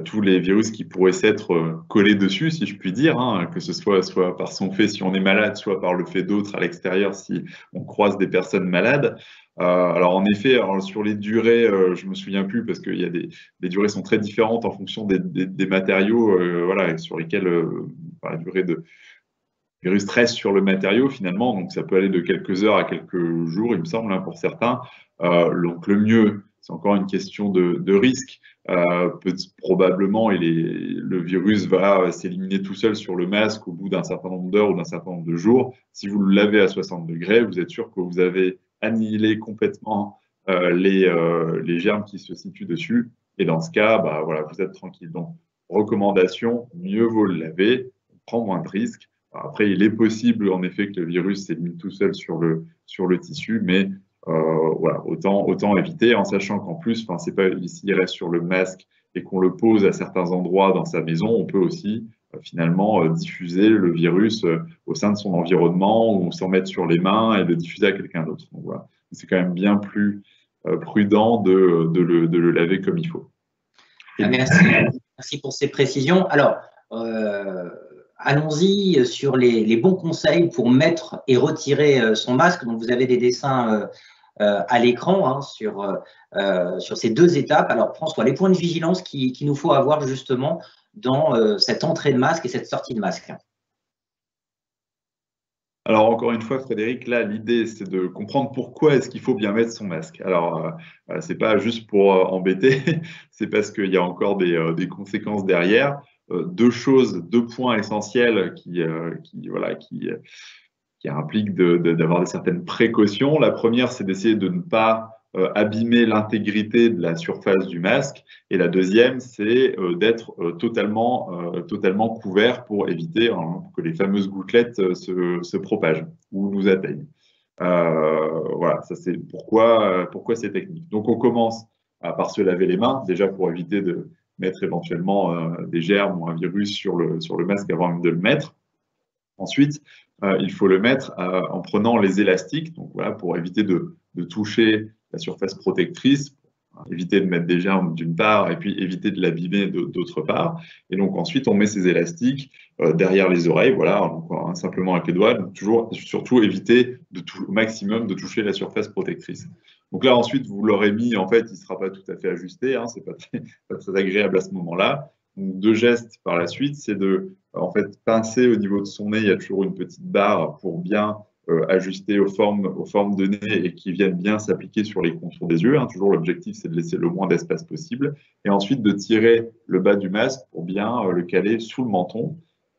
tous les virus qui pourraient s'être collés dessus, si je puis dire, que ce soit par son fait si on est malade, soit par le fait d'autres à l'extérieur si on croise des personnes malades. Alors en effet, sur les durées, je me souviens plus parce que les durées sont très différentes en fonction des matériaux, sur lesquels la durée de virus reste sur le matériau finalement, donc ça peut aller de quelques heures à quelques jours, il me semble, pour certains. Donc le mieux, c'est encore une question de risque. Probablement, le virus va s'éliminer tout seul sur le masque au bout d'un certain nombre d'heures ou d'un certain nombre de jours. Si vous le lavez à 60 degrés, vous êtes sûr que vous avez annihilé complètement les germes qui se situent dessus. Et dans ce cas, vous êtes tranquille. Donc, recommandation, mieux vaut le laver, on prend moins de risques. Après, il est possible, en effet, que le virus s'élimine tout seul sur le tissu, mais autant éviter, en sachant qu'en plus, c'est pas s'il reste sur le masque et qu'on le pose à certains endroits dans sa maison, on peut aussi finalement diffuser le virus au sein de son environnement ou s'en mettre sur les mains et le diffuser à quelqu'un d'autre. Donc voilà, c'est quand même bien plus prudent de le laver comme il faut. Merci pour ces précisions. Alors, allons-y sur les bons conseils pour mettre et retirer son masque. Donc, vous avez des dessins à l'écran sur ces deux étapes. Alors, François, les points de vigilance qu'il nous faut avoir justement dans cette entrée de masque et cette sortie de masque. Alors, encore une fois, Frédéric, là, l'idée, c'est de comprendre pourquoi est-ce qu'il faut bien mettre son masque. Alors, c'est pas juste pour embêter, c'est parce qu'il y a encore des conséquences derrière. Deux points essentiels qui impliquent d'avoir certaines précautions. La première, c'est d'essayer de ne pas abîmer l'intégrité de la surface du masque. Et la deuxième, c'est d'être totalement couvert pour éviter que les fameuses gouttelettes se propagent ou nous atteignent. Voilà, ça c'est pourquoi ces techniques. Donc on commence par se laver les mains, déjà pour éviter de mettre éventuellement des germes ou un virus sur le masque avant même de le mettre. Ensuite, il faut le mettre en prenant les élastiques, donc voilà, pour éviter de toucher la surface protectrice, pour éviter de mettre des germes d'une part et puis éviter de l'abîmer d'autre part. Et donc ensuite, on met ces élastiques derrière les oreilles, voilà, donc, simplement avec les doigts, donc surtout éviter au maximum de toucher la surface protectrice. Donc là, ensuite, vous l'aurez mis, en fait, il ne sera pas tout à fait ajusté, hein, c'est pas très agréable à ce moment-là. Donc, 2 gestes par la suite, c'est de, en fait, pincer au niveau de son nez, il y a toujours une petite barre pour bien ajuster aux formes de nez et qui viennent bien s'appliquer sur les contours des yeux, hein. Toujours, l'objectif, c'est de laisser le moins d'espace possible. Et ensuite, de tirer le bas du masque pour bien le caler sous le menton.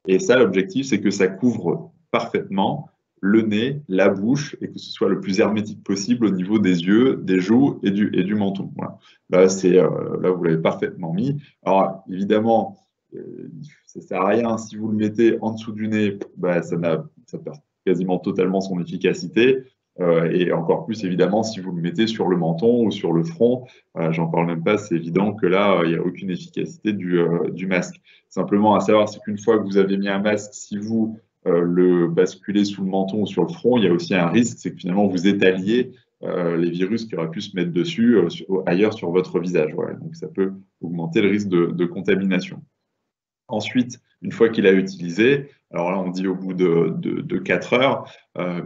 Et ça, l'objectif, c'est que ça couvre parfaitement le nez, la bouche, et que ce soit le plus hermétique possible au niveau des yeux, des joues et du menton. Voilà. Là, vous l'avez parfaitement mis. Alors, évidemment, ça ne sert à rien. Si vous le mettez en dessous du nez, ça perd quasiment totalement son efficacité. Et encore plus, évidemment, si vous le mettez sur le menton ou sur le front. J'en parle même pas, c'est évident que là, il n'y a aucune efficacité du masque. Simplement, à savoir, c'est qu'une fois que vous avez mis un masque, si vous le basculer sous le menton ou sur le front, il y a aussi un risque, c'est que finalement vous étaliez les virus qui auraient pu se mettre dessus ailleurs sur votre visage. Voilà. Donc ça peut augmenter le risque de contamination. Ensuite, une fois qu'il a utilisé, alors là on dit au bout de 4 heures,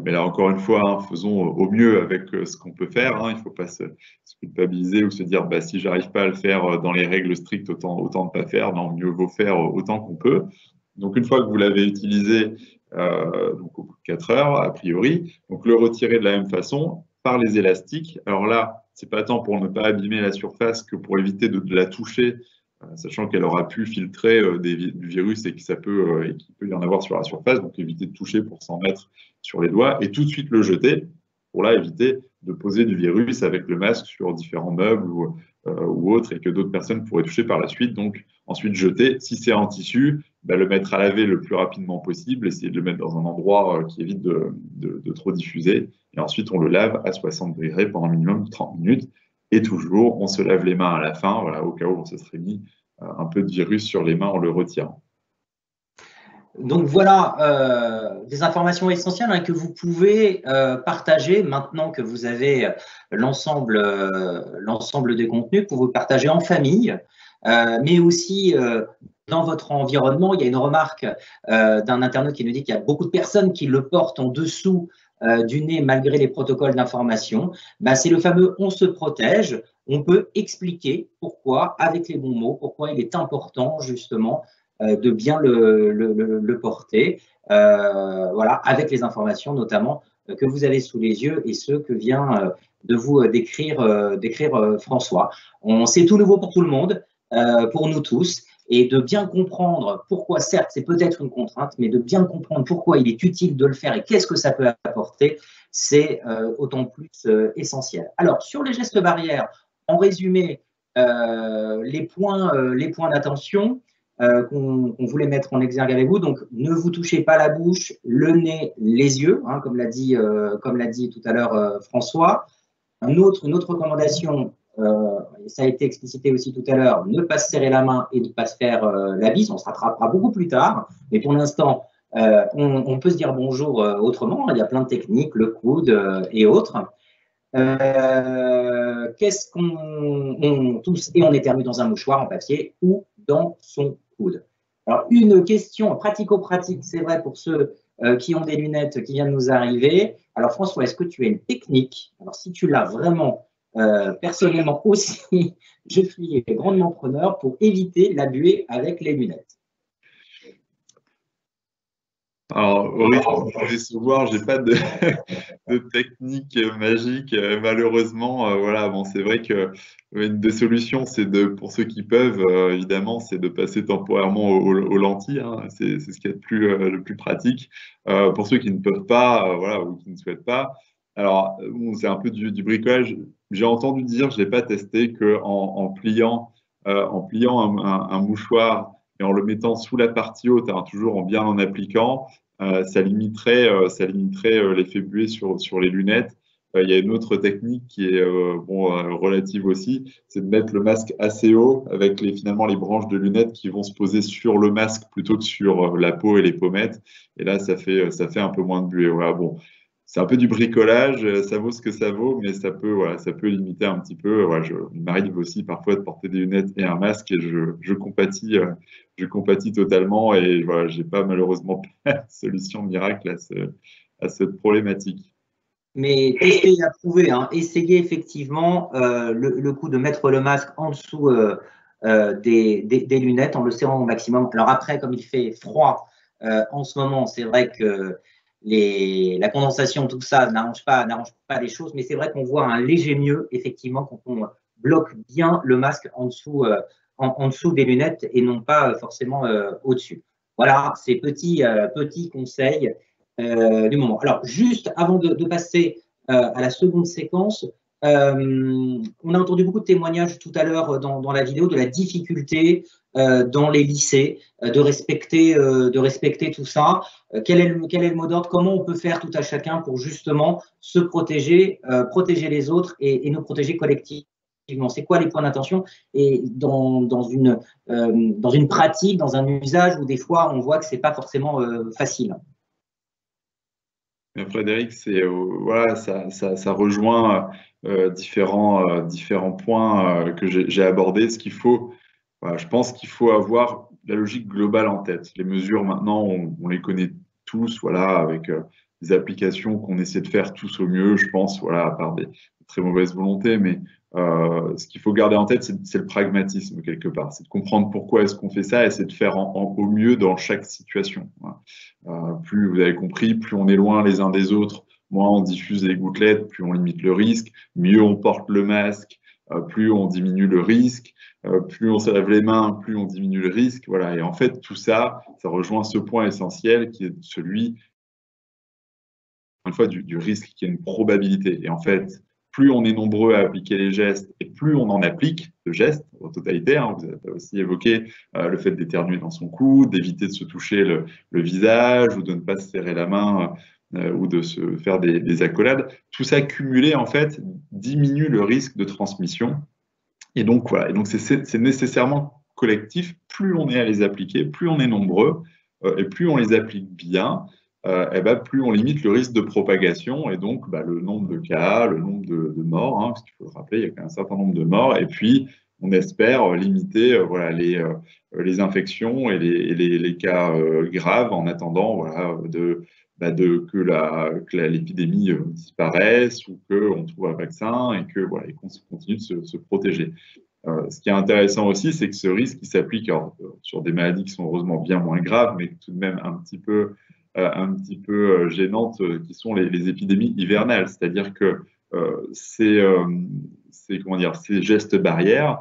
mais là encore une fois, hein, faisons au mieux avec ce qu'on peut faire, hein. Il ne faut pas se culpabiliser ou se dire si j'arrive pas à le faire dans les règles strictes, autant ne pas faire. Non, mieux vaut faire autant qu'on peut. Donc, une fois que vous l'avez utilisé, donc au bout de 4 heures, a priori, donc le retirer de la même façon par les élastiques. Alors là, c'est pas tant pour ne pas abîmer la surface que pour éviter de la toucher, sachant qu'elle aura pu filtrer du virus et qu'il peut y en avoir sur la surface. Donc, éviter de toucher pour s'en mettre sur les doigts et tout de suite le jeter pour là éviter de poser du virus avec le masque sur différents meubles ou autres et que d'autres personnes pourraient toucher par la suite. Donc, ensuite jeter. Si c'est en tissu, le mettre à laver le plus rapidement possible, essayer de le mettre dans un endroit qui évite de trop diffuser. Et ensuite, on le lave à 60 degrés pendant minimum 30 minutes. Et toujours, on se lave les mains à la fin, voilà, au cas où on se serait mis un peu de virus sur les mains en le retirant. Donc voilà des informations essentielles que vous pouvez partager maintenant que vous avez l'ensemble des contenus, pour vous partager en famille, mais aussi dans votre environnement. Il y a une remarque d'un internaute qui nous dit qu'il y a beaucoup de personnes qui le portent en dessous du nez malgré les protocoles d'information. C'est le fameux « on se protège ». On peut expliquer pourquoi, avec les bons mots, pourquoi il est important justement de bien le porter, voilà, avec les informations notamment que vous avez sous les yeux et ceux que vient de vous décrire François. C'est tout nouveau pour tout le monde, pour nous tous, et de bien comprendre pourquoi, certes, c'est peut-être une contrainte, mais de bien comprendre pourquoi il est utile de le faire et qu'est-ce que ça peut apporter, c'est autant plus essentiel. Alors, sur les gestes barrières, en résumé, les points d'attention qu'on voulait mettre en exergue avec vous. Donc, ne vous touchez pas la bouche, le nez, les yeux, hein, comme l'a dit tout à l'heure François. Une autre recommandation, ça a été explicité aussi tout à l'heure, ne pas se serrer la main et ne pas se faire la bise. On se rattrapera beaucoup plus tard, mais pour l'instant, on peut se dire bonjour autrement. Il y a plein de techniques, le coude et autres. Qu'est-ce qu'on tousse et on éternue dans un mouchoir en papier ou dans son coude? Alors, une question pratico-pratique, c'est vrai pour ceux qui ont des lunettes qui viennent de nous arriver. Alors, François, est-ce que tu as une technique? Alors, si tu l'as vraiment personnellement aussi, je suis grandement preneur pour éviter la buée avec les lunettes. Alors, oui, vous pouvez se voir, je n'ai pas de technique magique, malheureusement. Voilà, bon, c'est vrai que une des solutions, c'est pour ceux qui peuvent, évidemment, c'est de passer temporairement aux lentilles. Hein, c'est ce qui est le plus pratique. Pour ceux qui ne peuvent pas, voilà, ou qui ne souhaitent pas, alors, bon, c'est un peu du bricolage. J'ai entendu dire, je ne l'ai pas testé, qu'en pliant un mouchoir et en le mettant sous la partie haute, hein, toujours bien en appliquant, ça limiterait l'effet buée sur les lunettes. Il y a une autre technique qui est relative aussi, c'est de mettre le masque assez haut avec finalement les branches de lunettes qui vont se poser sur le masque plutôt que sur la peau et les pommettes. Et là, ça fait un peu moins de buée. Voilà, bon. C'est un peu du bricolage, ça vaut ce que ça vaut, mais ça peut limiter un petit peu. Voilà, il m'arrive aussi parfois de porter des lunettes et un masque et je compatis totalement et voilà, j'ai pas malheureusement pas de solution miracle à cette problématique. Mais tester et approuver, hein. Essayez effectivement le coup de mettre le masque en dessous des lunettes en le serrant au maximum. Alors après, comme il fait froid en ce moment, c'est vrai que la condensation, tout ça n'arrange pas les choses, mais c'est vrai qu'on voit un léger mieux, effectivement, quand on bloque bien le masque en dessous des lunettes et non pas forcément au-dessus. Voilà, ces petits conseils du moment. Alors, juste avant de passer à la seconde séquence, on a entendu beaucoup de témoignages tout à l'heure dans la vidéo de la difficulté dans les lycées de respecter tout ça. Quel est le mot d'ordre? Comment on peut faire tout à chacun pour justement se protéger, protéger les autres et nous protéger collectivement? C'est quoi les points d'attention et dans une pratique, dans un usage où des fois on voit que c'est pas forcément facile? Frédéric, voilà, ça rejoint différents points que j'ai abordés. Voilà, je pense qu'il faut avoir la logique globale en tête. Les mesures maintenant, on les connaît tous, voilà, avec des applications qu'on essaie de faire tous au mieux, je pense, voilà, à part des très mauvaises volontés, mais ce qu'il faut garder en tête, c'est le pragmatisme quelque part. C'est de comprendre pourquoi est-ce qu'on fait ça et c'est de faire au mieux dans chaque situation. Voilà. Plus vous avez compris, plus on est loin les uns des autres, moins on diffuse les gouttelettes, plus on limite le risque, mieux on porte le masque, plus on diminue le risque, plus on se lave les mains, plus on diminue le risque. Voilà. Et en fait, tout ça, ça rejoint ce point essentiel qui est celui, une fois, du risque qui est une probabilité. Et en fait, plus on est nombreux à appliquer les gestes et plus on en applique de gestes en totalité. Hein, vous avez aussi évoqué le fait d'éternuer dans son cou, d'éviter de se toucher le visage ou de ne pas se serrer la main ou de se faire des accolades. Tout ça cumulé, en fait, diminue le risque de transmission. Et donc, voilà. Et donc, c'est nécessairement collectif. Plus on est à les appliquer, plus on est nombreux et plus on les applique bien. Plus on limite le risque de propagation et donc le nombre de cas, le nombre de morts, hein, parce qu'il faut le rappeler, il y a quand même un certain nombre de morts, et puis on espère limiter voilà, les infections et les cas graves en attendant voilà, que l'épidémie disparaisse ou qu'on trouve un vaccin et voilà, et qu'on continue de se protéger. Ce qui est intéressant aussi, c'est que ce risque il s'applique sur des maladies qui sont heureusement bien moins graves, mais tout de même un petit peu gênantes, qui sont les épidémies hivernales. C'est-à-dire que ces gestes barrières,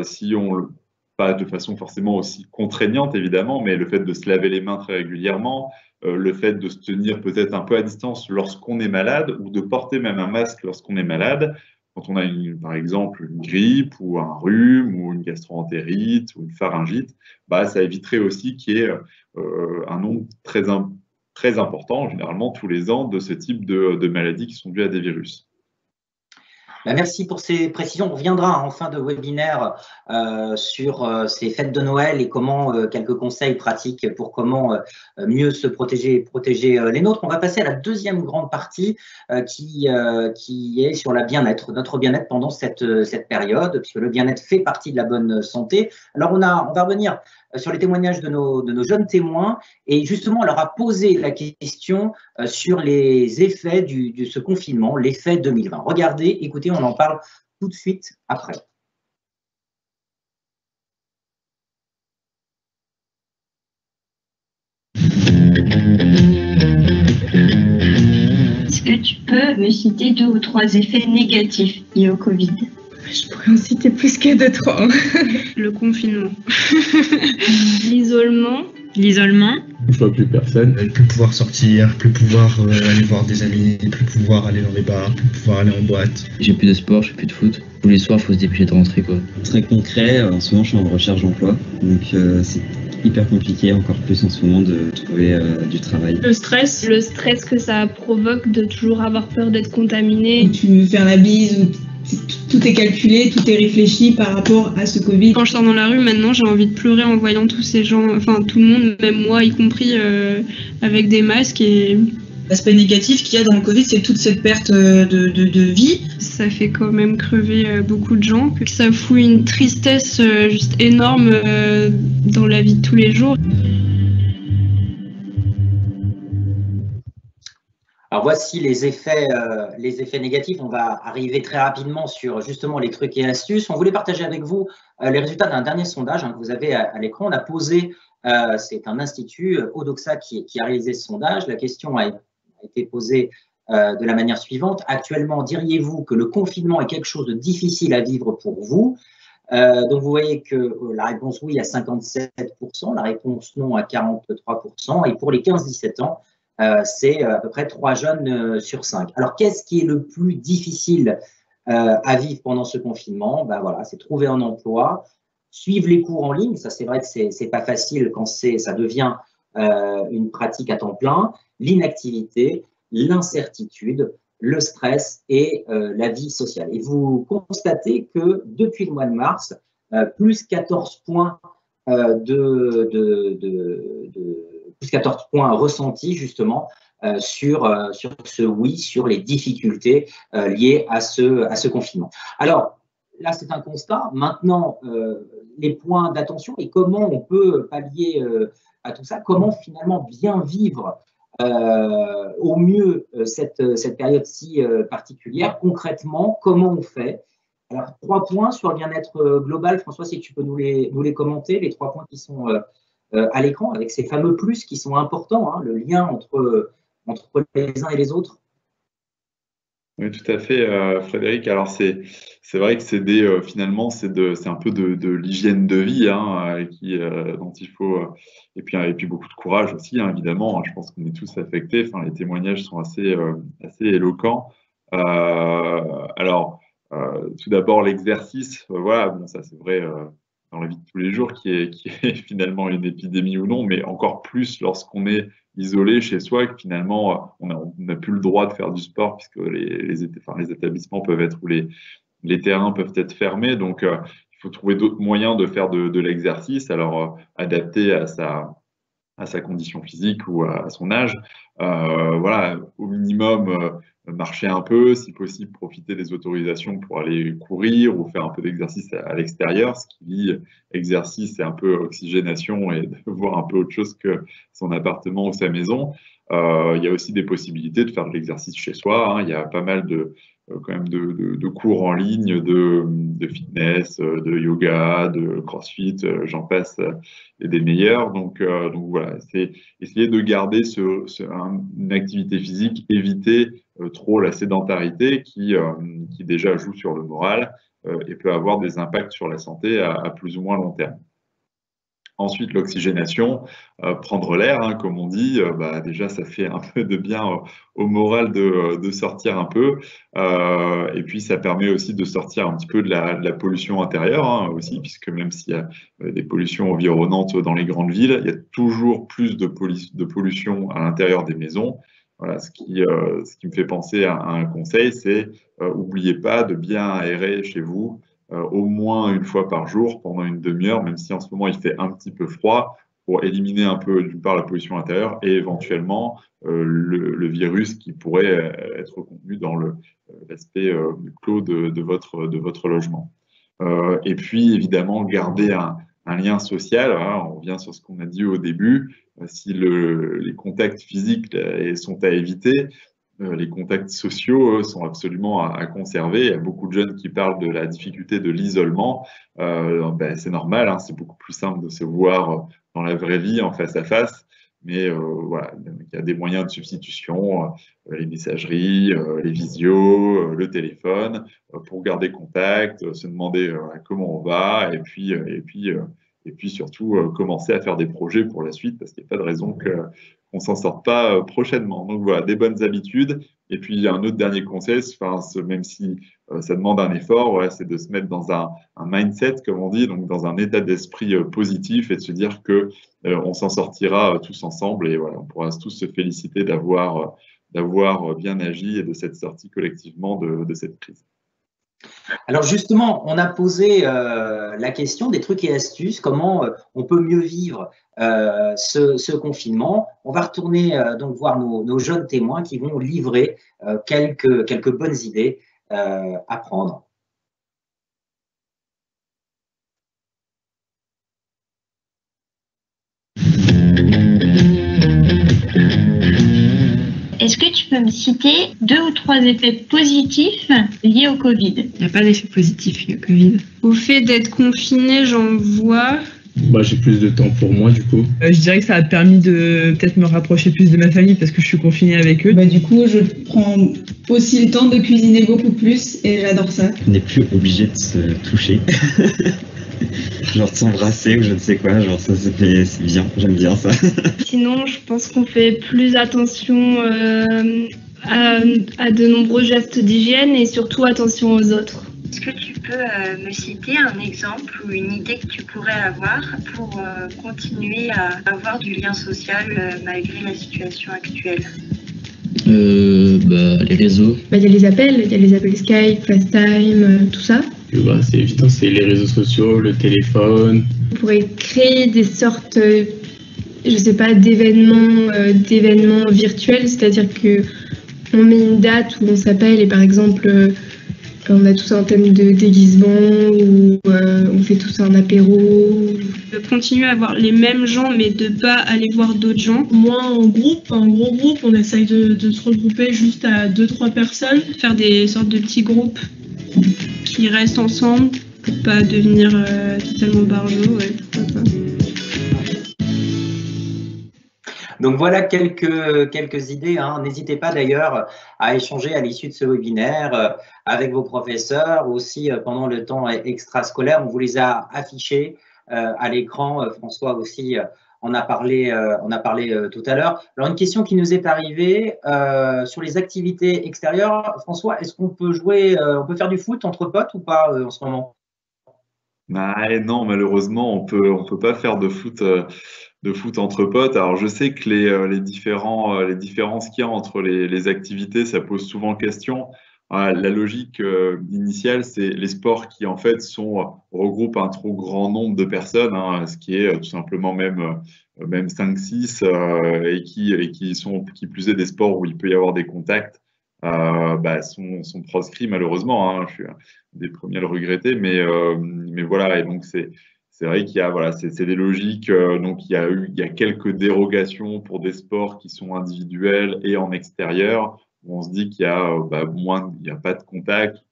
si on pas de façon forcément aussi contraignante évidemment, mais le fait de se laver les mains très régulièrement, le fait de se tenir peut-être un peu à distance lorsqu'on est malade ou de porter même un masque lorsqu'on est malade, quand on a par exemple une grippe ou un rhume ou une gastroentérite ou une pharyngite, ça éviterait aussi qu'il y ait un nombre très important, généralement tous les ans, de ce type de maladies qui sont dues à des virus. Merci pour ces précisions. On reviendra en fin de webinaire sur ces fêtes de Noël et quelques conseils pratiques pour comment mieux se protéger et protéger les nôtres. On va passer à la deuxième grande partie qui est sur notre bien-être pendant cette période, puisque le bien-être fait partie de la bonne santé. Alors on va revenir sur les témoignages de nos jeunes témoins et justement on leur a posé la question sur les effets de ce confinement, l'effet 2020. Regardez, écoutez, on en parle tout de suite après. Est-ce que tu peux me citer 2 ou 3 effets négatifs liés au Covid? Je pourrais en citer plus que 2-3. Le confinement. L'isolement. Je vois plus personne. Plus pouvoir sortir, plus pouvoir aller voir des amis, plus pouvoir aller dans les bars, plus pouvoir aller en boîte. J'ai plus de sport, je fais plus de foot. Tous les soirs, il faut se dépêcher de rentrer, quoi. Très concret, en ce moment je suis en recherche d'emploi, donc c'est hyper compliqué, encore plus en ce moment, de trouver du travail. Le stress que ça provoque de toujours avoir peur d'être contaminé. Tu veux faire la bise, ou tout est calculé, tout est réfléchi par rapport à ce Covid. Quand je sors dans la rue, maintenant, j'ai envie de pleurer en voyant tous ces gens, enfin tout le monde, même moi y compris, avec des masques. Et l'aspect négatif qu'il y a dans le Covid, c'est toute cette perte de vie. Ça fait quand même crever beaucoup de gens. Ça fout une tristesse juste énorme dans la vie de tous les jours. Alors voici les effets négatifs. On va arriver très rapidement sur justement les trucs et astuces. On voulait partager avec vous les résultats d'un dernier sondage que vous avez à l'écran. On a posé, c'est un institut, Odoxa, qui a réalisé ce sondage. La question a été posée de la manière suivante. Actuellement, diriez-vous que le confinement est quelque chose de difficile à vivre pour vous? Donc vous voyez que la réponse oui à 57%, la réponse non à 43%, et pour les 15-17 ans, c'est à peu près 3 jeunes sur 5. Alors, qu'est-ce qui est le plus difficile à vivre pendant ce confinement? Ben voilà, c'est trouver un emploi, suivre les cours en ligne. Ça, c'est vrai que c'est pas facile quand ça devient une pratique à temps plein. L'inactivité, l'incertitude, le stress et la vie sociale. Et vous constatez que depuis le mois de mars, plus 14 points plus 14 points ressentis justement sur ce oui, sur les difficultés liées à ce confinement. Alors là, c'est un constat. Maintenant, les points d'attention et comment on peut pallier à tout ça, comment finalement bien vivre au mieux cette période si particulière. Concrètement, comment on fait? Alors, 3 points sur le bien-être global. François, si tu peux nous les commenter, les 3 points qui sont à l'écran, avec ces fameux plus qui sont importants, hein, le lien entre les uns et les autres. Oui, tout à fait, Frédéric. Alors, c'est vrai que finalement, c'est un peu de l'hygiène de vie hein, dont il faut, et puis beaucoup de courage aussi, hein, évidemment. Je pense qu'on est tous affectés. Enfin, les témoignages sont assez éloquents. Alors, tout d'abord, l'exercice, voilà, bon, ça c'est vrai dans la vie de tous les jours qui est finalement une épidémie ou non, mais encore plus lorsqu'on est isolé chez soi, que finalement on n'a plus le droit de faire du sport puisque les établissements peuvent être ou les terrains peuvent être fermés. Donc il faut trouver d'autres moyens de faire de l'exercice, alors adapté à sa condition physique ou à son âge. Voilà, au minimum, marcher un peu, si possible, profiter des autorisations pour aller courir ou faire un peu d'exercice à l'extérieur. Ce qui dit exercice, c'est un peu oxygénation et de voir un peu autre chose que son appartement ou sa maison. Il y a aussi des possibilités de faire de l'exercice chez soi. Hein. Il y a pas mal quand même de cours en ligne, de fitness, de yoga, de crossfit, j'en passe, et des meilleurs. Donc voilà, c'est essayer de garder une activité physique, éviter trop la sédentarité qui déjà joue sur le moral et peut avoir des impacts sur la santé à plus ou moins long terme. Ensuite, l'oxygénation, prendre l'air, hein, comme on dit, déjà ça fait un peu de bien au moral de sortir un peu. Et puis ça permet aussi de sortir un petit peu de la pollution intérieure hein, aussi, puisque même s'il y a des pollutions environnantes dans les grandes villes, il y a toujours plus de pollution à l'intérieur des maisons. Voilà, ce qui me fait penser à un conseil, c'est n'oubliez pas de bien aérer chez vous. Au moins une fois par jour pendant une demi-heure, même si en ce moment il fait un petit peu froid, pour éliminer un peu d'une part la pollution intérieure et éventuellement le virus qui pourrait être contenu dans l'aspect clos de votre logement. Et puis évidemment garder un lien social, hein, on revient sur ce qu'on a dit au début, si les contacts physiques sont à éviter, les contacts sociaux sont absolument à conserver. Il y a beaucoup de jeunes qui parlent de la difficulté de l'isolement. C'est normal, hein, c'est beaucoup plus simple de se voir dans la vraie vie, en face à face. Mais voilà, il y a des moyens de substitution, les messageries, les visios, le téléphone, pour garder contact, se demander comment on va, et puis surtout commencer à faire des projets pour la suite, parce qu'il n'y a pas de raison qu'on ne s'en sorte pas prochainement. Donc voilà, des bonnes habitudes. Et puis il y a un autre dernier conseil, même si ça demande un effort, voilà, c'est de se mettre dans un mindset, comme on dit, donc dans un état d'esprit positif et de se dire que on s'en sortira tous ensemble et voilà, on pourra tous se féliciter d'avoir bien agi et de cette sortie collectivement de cette crise. Alors justement, on a posé la question des trucs et astuces, comment on peut mieux vivre ce confinement. On va retourner donc voir nos jeunes témoins qui vont livrer quelques bonnes idées à prendre. Est-ce que tu peux me citer 2 ou 3 effets positifs liés au Covid? Il n'y a pas d'effet positif lié au Covid. Au fait d'être confiné, j'en vois. Bah, j'ai plus de temps pour moi, du coup. Je dirais que ça a permis de peut-être me rapprocher plus de ma famille parce que je suis confinée avec eux. Bah, du coup, je prends aussi le temps de cuisiner beaucoup plus et j'adore ça. On n'est plus obligé de se toucher. Genre de s'embrasser ou je ne sais quoi, genre ça c'est bien, j'aime bien ça. Sinon, je pense qu'on fait plus attention à de nombreux gestes d'hygiène et surtout attention aux autres. Est-ce que tu peux me citer un exemple ou une idée que tu pourrais avoir pour continuer à avoir du lien social malgré la situation actuelle? Les réseaux. Il y a les appels Skype, FaceTime, tout ça. Bah, c'est évident, c'est les réseaux sociaux, le téléphone. On pourrait créer des sortes, je sais pas, d'événements virtuels, c'est-à-dire que on met une date où on s'appelle et par exemple on a tous un thème de déguisement ou on fait tous un apéro. De continuer à voir les mêmes gens mais de pas aller voir d'autres gens. Moins en groupe, un gros groupe, on essaye de se regrouper juste à 2-3 personnes. Faire des sortes de petits groupes qui restent ensemble pour pas devenir totalement barjots, ouais, pourquoi pas. Donc voilà quelques idées. N'hésitez pas d'ailleurs à échanger à l'issue de ce webinaire avec vos professeurs, aussi pendant le temps extrascolaire. On vous les a affichés à l'écran. François aussi en a parlé tout à l'heure. Alors une question qui nous est arrivée sur les activités extérieures. François, est-ce qu'on peut on peut faire du foot entre potes ou pas en ce moment? Non, malheureusement, on peut pas faire de foot entre potes. Alors, je sais que les différences qu'il y a entre les activités, ça pose souvent question. La logique initiale, c'est les sports qui, en fait, regroupent un trop grand nombre de personnes, ce qui est tout simplement même 5-6, et qui plus est des sports où il peut y avoir des contacts. Sont proscrits malheureusement. Je suis un des premiers à le regretter, mais voilà. Et donc c'est vrai qu'il y a c'est des logiques. Donc il y a quelques dérogations pour des sports qui sont individuels et en extérieur. Où on se dit qu'il y a il y a pas de contact,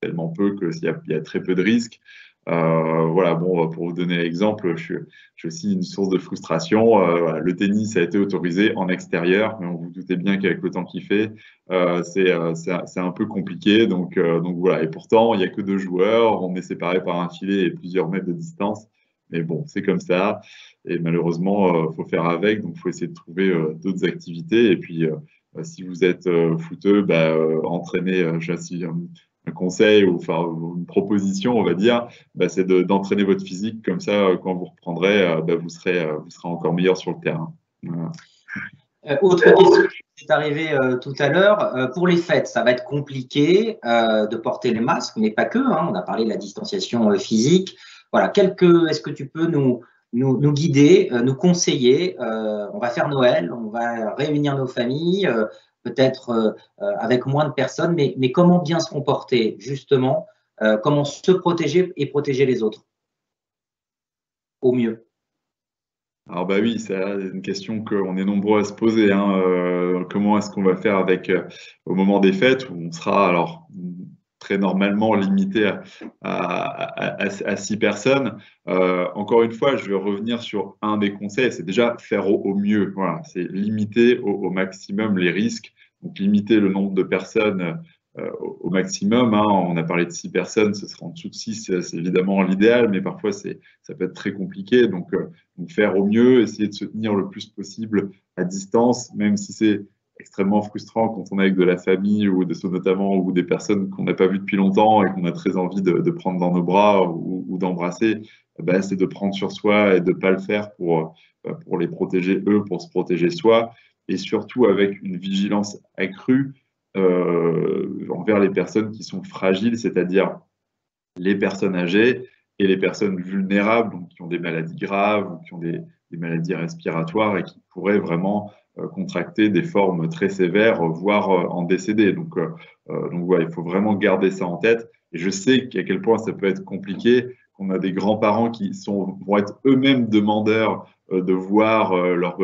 tellement peu qu'il y a très peu de risques. Pour vous donner l'exemple, je suis aussi une source de frustration. Le tennis a été autorisé en extérieur, mais on vous doutez bien qu'avec le temps qu'il fait, c'est un peu compliqué. Donc voilà. Et pourtant, il n'y a que 2 joueurs, on est séparés par un filet et plusieurs mètres de distance. Mais bon, c'est comme ça. Et malheureusement, il faut faire avec. Donc, il faut essayer de trouver d'autres activités. Et puis, si vous êtes footeux, entraînez. Un conseil ou une proposition, on va dire, c'est d'entraîner votre physique. Comme ça, quand vous reprendrez, vous serez encore meilleur sur le terrain. Voilà. Autre question qui est arrivée tout à l'heure. Pour les fêtes, ça va être compliqué de porter les masques, mais pas que. On a parlé de la distanciation physique. Voilà. Est-ce que tu peux nous guider, nous conseiller? On va faire Noël, on va réunir nos familles. Peut-être avec moins de personnes, mais comment bien se comporter, justement, comment se protéger et protéger les autres au mieux? Alors oui, c'est une question qu'on est nombreux à se poser. Comment est-ce qu'on va faire au moment des fêtes où on sera alors très normalement limité à 6 personnes. Encore une fois, je vais revenir sur un des conseils, c'est déjà faire au mieux. Voilà, c'est limiter au maximum les risques, donc limiter le nombre de personnes au maximum. On a parlé de 6 personnes, ce sera en dessous de 6, c'est évidemment l'idéal, mais parfois ça peut être très compliqué. Donc faire au mieux, essayer de se tenir le plus possible à distance, même si c'est extrêmement frustrant quand on est avec de la famille ou notamment ou des personnes qu'on n'a pas vues depuis longtemps et qu'on a très envie de prendre dans nos bras ou d'embrasser. C'est de prendre sur soi et de ne pas le faire pour les protéger eux, pour se protéger soi, et surtout avec une vigilance accrue envers les personnes qui sont fragiles, c'est-à-dire les personnes âgées et les personnes vulnérables, donc qui ont des maladies graves ou qui ont des maladies respiratoires et qui pourraient vraiment contracter des formes très sévères, voire en décéder. Donc voilà, il faut vraiment garder ça en tête. Et je sais à quel point ça peut être compliqué on a des grands-parents qui vont être eux-mêmes demandeurs de voir leurs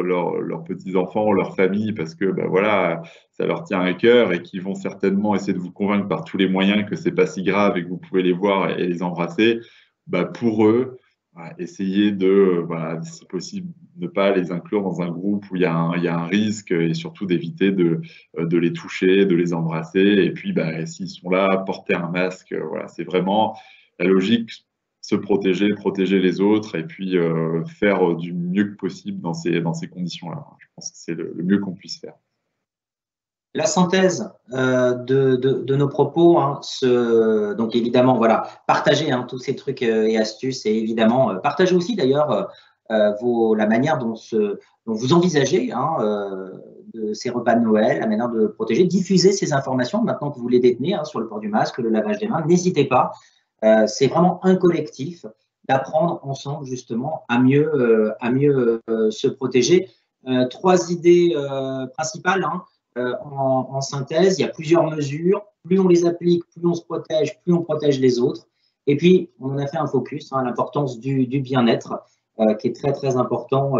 petits-enfants, leur famille, parce que ben voilà, ça leur tient à cœur et qui vont certainement essayer de vous convaincre par tous les moyens que c'est pas si grave et que vous pouvez les voir et les embrasser. Bah pour eux, voilà, essayez de, voilà, si possible, ne pas les inclure dans un groupe où il y a un risque et surtout d'éviter de les toucher, de les embrasser. Et puis, bah, s'ils sont là, porter un masque. Voilà, c'est vraiment la logique, se protéger, protéger les autres et puis faire du mieux que possible dans ces conditions-là. Je pense que c'est le mieux qu'on puisse faire. La synthèse de nos propos, hein, donc évidemment, voilà, partagez tous ces trucs et astuces et évidemment, partagez aussi d'ailleurs la manière dont vous envisagez de ces repas de Noël, la manière de protéger, diffuser ces informations maintenant que vous les détenez sur le port du masque, le lavage des mains. N'hésitez pas, c'est vraiment un collectif d'apprendre ensemble justement à mieux se protéger. 3 idées principales. En synthèse, il y a plusieurs mesures. Plus on les applique, plus on se protège, plus on protège les autres. Et puis, on a fait un focus à l'importance du bien-être, qui est très, très important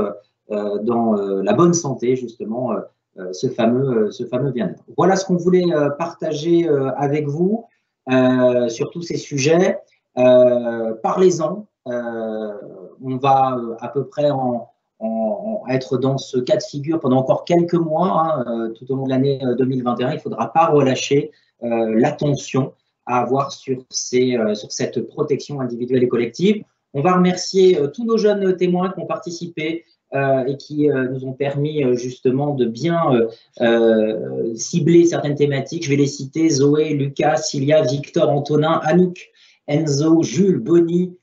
dans la bonne santé, justement, ce fameux bien-être. Voilà ce qu'on voulait partager avec vous sur tous ces sujets. Parlez-en. On va à peu près être dans ce cas de figure pendant encore quelques mois, tout au long de l'année 2021. Il ne faudra pas relâcher l'attention à avoir sur cette protection individuelle et collective. On va remercier tous nos jeunes témoins qui ont participé et qui nous ont permis justement de bien cibler certaines thématiques. Je vais les citer: Zoé, Lucas, Cilia, Victor, Antonin, Anouk, Enzo, Jules, Bonnie,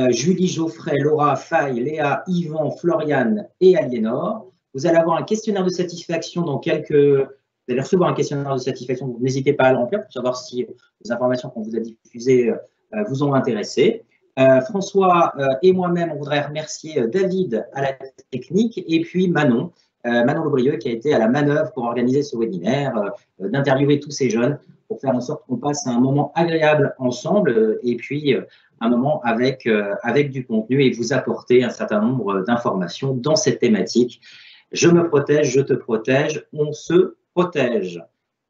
Julie, Geoffrey, Laura, Faye, Léa, Yvan, Floriane et Aliénor. Vous allez avoir un questionnaire de satisfaction dans vous allez recevoir un questionnaire de satisfaction, donc n'hésitez pas à le remplir pour savoir si les informations qu'on vous a diffusées vous ont intéressé. François et moi-même, on voudrait remercier David à la technique et puis Manon Lebrieux qui a été à la manœuvre pour organiser ce webinaire, d'interviewer tous ces jeunes pour faire en sorte qu'on passe un moment agréable ensemble et puis un moment avec du contenu et vous apporter un certain nombre d'informations dans cette thématique. Je me protège, je te protège, on se protège.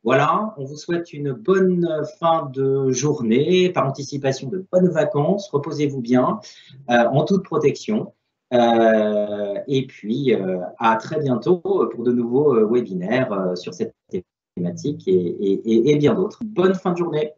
Voilà, on vous souhaite une bonne fin de journée, par anticipation de bonnes vacances, reposez-vous bien, en toute protection. Et puis, à très bientôt pour de nouveaux webinaires sur cette thématique et bien d'autres. Bonne fin de journée.